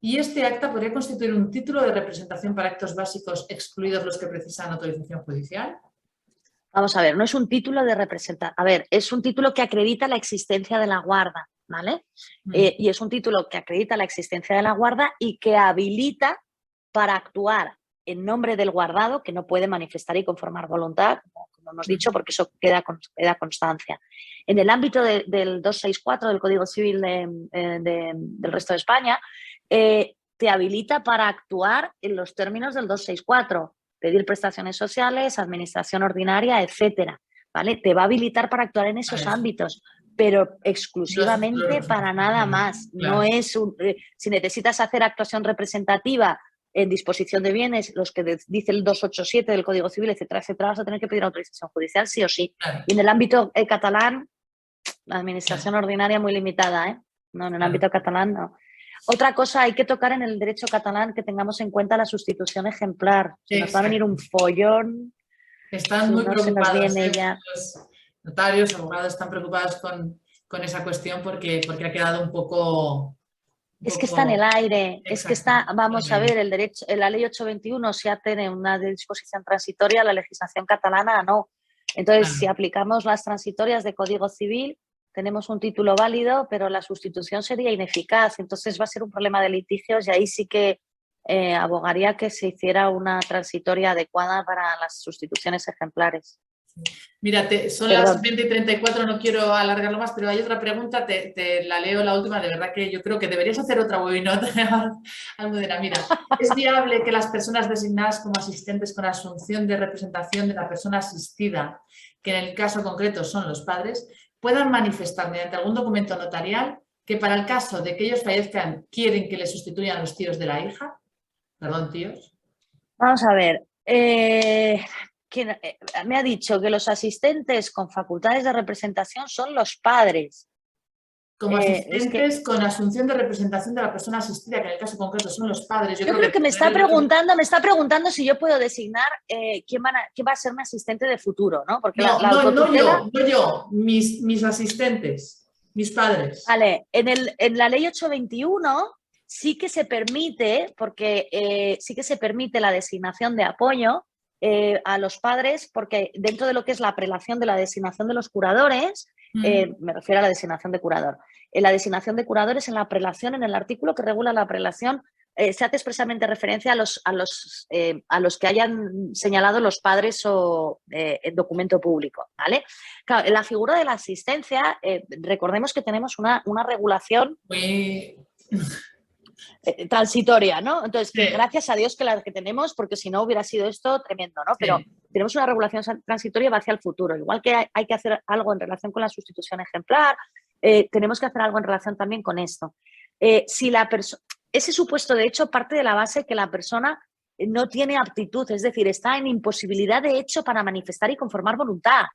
y este acta podría constituir un título de representación para actos básicos excluidos los que precisan autorización judicial? Vamos a ver, no es un título de representación. A ver, es un título que acredita la existencia de la guarda, ¿vale? Y es un título que acredita la existencia de la guarda y que habilita para actuar en nombre del guardado, que no puede manifestar y conformar voluntad, como hemos dicho, porque eso queda constancia. En el ámbito del 264 del Código Civil del resto de España, te habilita para actuar en los términos del 264, pedir prestaciones sociales, administración ordinaria, etcétera, ¿vale? Te va a habilitar para actuar en esos ámbitos, pero exclusivamente para nada más. Claro. No es si necesitas hacer actuación representativa en disposición de bienes, los que dice el 287 del Código Civil, etcétera, etcétera, vas a tener que pedir autorización judicial, sí o sí. Claro. Y en el ámbito catalán, la administración ordinaria muy limitada, ¿eh? No, en el ámbito catalán no. Otra cosa, hay que tocar en el derecho catalán que tengamos en cuenta la sustitución ejemplar. Si nos va a venir un follón. Están si muy no preocupados. Se nos viene ya. Los notarios, abogados están preocupados con esa cuestión porque ha quedado un poco... Es que está en el aire, Exacto. es que está, vamos a ver, el derecho, la ley 821 ya tiene una disposición transitoria, la legislación catalana no. Entonces, si aplicamos las transitorias de Código Civil, tenemos un título válido, pero la sustitución sería ineficaz. Entonces va a ser un problema de litigios y ahí sí que abogaría que se hiciera una transitoria adecuada para las sustituciones ejemplares. Mira, son las 20:34, no quiero alargarlo más, pero hay otra pregunta, te la leo la última, de verdad que yo creo que deberías hacer otra webinar, Almudena. Mira, ¿es viable que las personas designadas como asistentes con asunción de representación de la persona asistida, que en el caso concreto son los padres, puedan manifestar mediante algún documento notarial que para el caso de que ellos fallezcan quieren que les sustituyan los tíos de la hija? Perdón, tíos. Vamos a ver. Me ha dicho que los asistentes con facultades de representación son los padres. Como asistentes con asunción de representación de la persona asistida, que en el caso concreto son los padres. Yo creo que me está preguntando si yo puedo designar quién va a ser mi asistente de futuro, ¿no? Porque no yo, mis asistentes, mis padres. Vale, en la ley 821 sí que se permite, porque sí que se permite la designación de apoyo a los padres, porque dentro de lo que es la prelación de la designación de los curadores, me refiero a la designación de curador. En la designación de curadores, en la prelación, en el artículo que regula la prelación, se hace expresamente referencia a los que hayan señalado los padres o en documento público, ¿vale? Claro, en la figura de la asistencia, recordemos que tenemos una regulación transitoria, ¿no? Entonces, que Sí. gracias a Dios que la que tenemos, porque si no hubiera sido esto tremendo, ¿no? Pero Sí. tenemos una regulación transitoria va hacia el futuro. Igual que hay que hacer algo en relación con la sustitución ejemplar, tenemos que hacer algo en relación también con esto. Si ese supuesto, de hecho, parte de la base que la persona no tiene aptitud, es decir, está en imposibilidad de hecho para manifestar y conformar voluntad,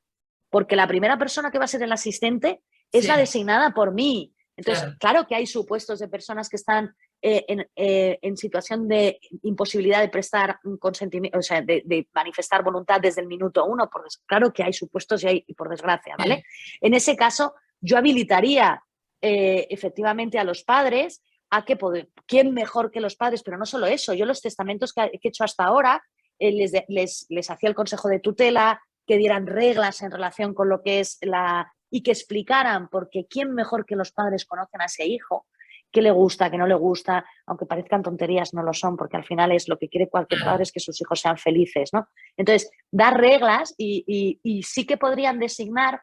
porque la primera persona que va a ser el asistente es la Sí, designada por mí. Entonces, claro. claro que hay supuestos de personas que están en situación de imposibilidad de prestar un consentimiento, o sea, de manifestar voluntad desde el minuto 1, claro que hay supuestos y por desgracia, ¿vale? Sí. En ese caso, yo habilitaría efectivamente a los padres a que ¿quién mejor que los padres? Pero no solo eso, yo los testamentos que he hecho hasta ahora les hacía el consejo de tutela, que dieran reglas en relación con lo que es y que explicaran, porque ¿quién mejor que los padres conocen a ese hijo? ¿Qué le gusta, qué no le gusta? Aunque parezcan tonterías, no lo son, porque al final es lo que quiere cualquier padre, es que sus hijos sean felices, ¿no? Entonces, dar reglas y sí que podrían designar,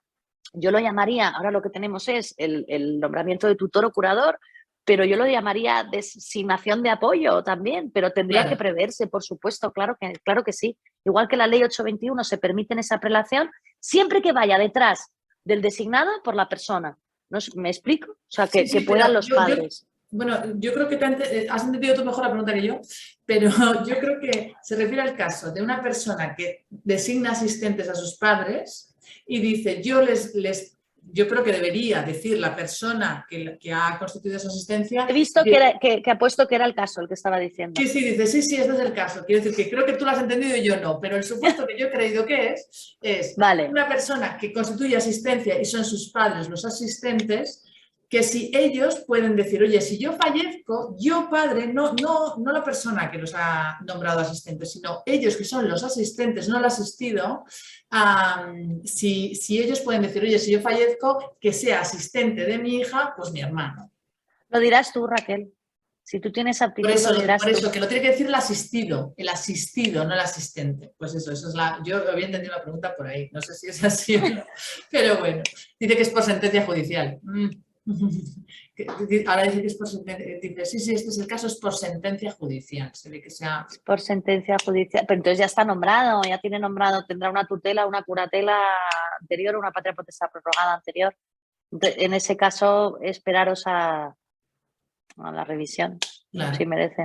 yo lo llamaría, ahora lo que tenemos es el nombramiento de tutor o curador, pero yo lo llamaría designación de apoyo también, pero tendría Claro. que preverse, por supuesto, claro que sí. Igual que la ley 821 se permite en esa prelación, siempre que vaya detrás del designado por la persona. ¿No? ¿Me explico? O sea, que puedan los padres. Bueno, yo creo que has entendido tú mejor la pregunta que yo, pero yo creo que se refiere al caso de una persona que designa asistentes a sus padres y dice, yo creo que debería decir la persona que ha constituido esa asistencia. He visto que ha puesto que era el caso el que estaba diciendo. Sí, dice, sí, este es el caso. Quiero decir que creo que tú lo has entendido y yo no, pero el supuesto que yo he creído que es vale. Una persona que constituye asistencia y son sus padres los asistentes, que si ellos pueden decir, oye, si yo fallezco, yo padre, no la persona que los ha nombrado asistentes, sino ellos que son los asistentes, no el asistido, si ellos pueden decir, oye, si yo fallezco, que sea asistente de mi hija, pues mi hermano. Lo dirás tú, Raquel. Si tú tienes aptitud, por eso, que lo tiene que decir el asistido, no el asistente. Pues eso es yo había entendido la pregunta por ahí, no sé si es así o no, pero bueno, dice que es por sentencia judicial. Ahora dice que es por sentencia, dice, sí, este es el caso, es por sentencia judicial, se ve que sea... Es por sentencia judicial, pero entonces ya está nombrado, ya tiene nombrado, tendrá una tutela, una curatela anterior, una patria potestad prorrogada anterior. En ese caso, esperaros a la revisión, claro. Si merecen.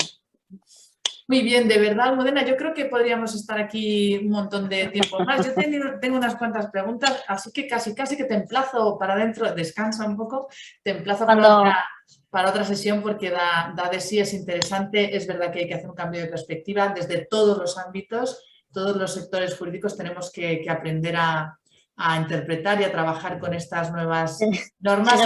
Muy bien, de verdad, Almudena, yo creo que podríamos estar aquí un montón de tiempo más. Yo tengo unas cuantas preguntas, así que casi que te emplazo para adentro, descansa un poco, te emplazo para otra sesión porque da de sí, es interesante. Es verdad que hay que hacer un cambio de perspectiva desde todos los ámbitos, todos los sectores jurídicos tenemos que aprender a interpretar y a trabajar con estas nuevas normas.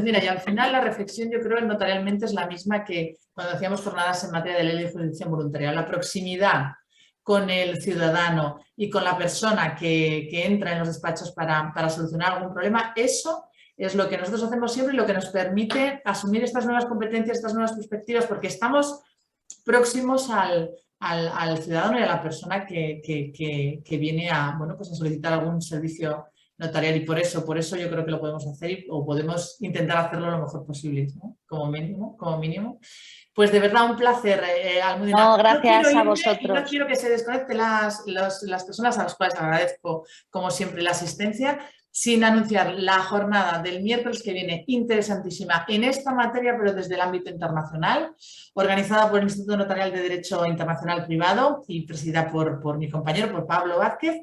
Mira, y al final la reflexión, yo creo, notarialmente es la misma que cuando hacíamos jornadas en materia de ley de jurisdicción voluntaria. La proximidad con el ciudadano y con la persona que entra en los despachos para solucionar algún problema, eso es lo que nosotros hacemos siempre y lo que nos permite asumir estas nuevas competencias, estas nuevas perspectivas, porque estamos próximos al ciudadano y a la persona que viene a solicitar algún servicio notarial, y por eso yo creo que lo podemos hacer o podemos intentar hacerlo lo mejor posible, ¿no? Como mínimo. Pues de verdad un placer, Almudena. No, gracias a vosotros. Y no quiero que se desconecten las personas a las cuales agradezco, como siempre, la asistencia, sin anunciar la jornada del miércoles que viene, interesantísima en esta materia, pero desde el ámbito internacional, organizada por el Instituto Notarial de Derecho Internacional Privado y presidida por mi compañero, por Pablo Vázquez.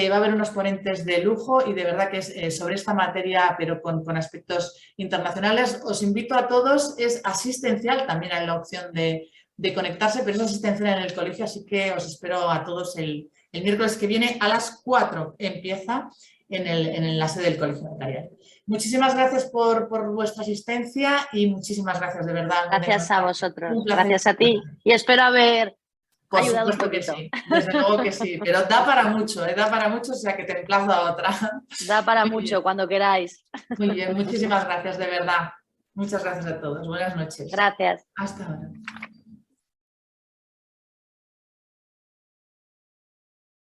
Va a haber unos ponentes de lujo y de verdad que es sobre esta materia, pero con aspectos internacionales. Os invito a todos, es asistencial, también hay la opción de conectarse, pero es asistencial en el colegio, así que os espero a todos el miércoles que viene a las 4 empieza en la sede del Colegio Notarial. Muchísimas gracias por vuestra asistencia y muchísimas gracias de verdad. Gracias a vosotros, gracias a ti y espero haber ayudado un poquito. Que sí, desde luego que sí, pero da para mucho, o sea que te emplazo a otra. Da para mucho, cuando queráis. Muy bien, muchísimas gracias de verdad. Muchas gracias a todos, buenas noches. Gracias. Hasta ahora.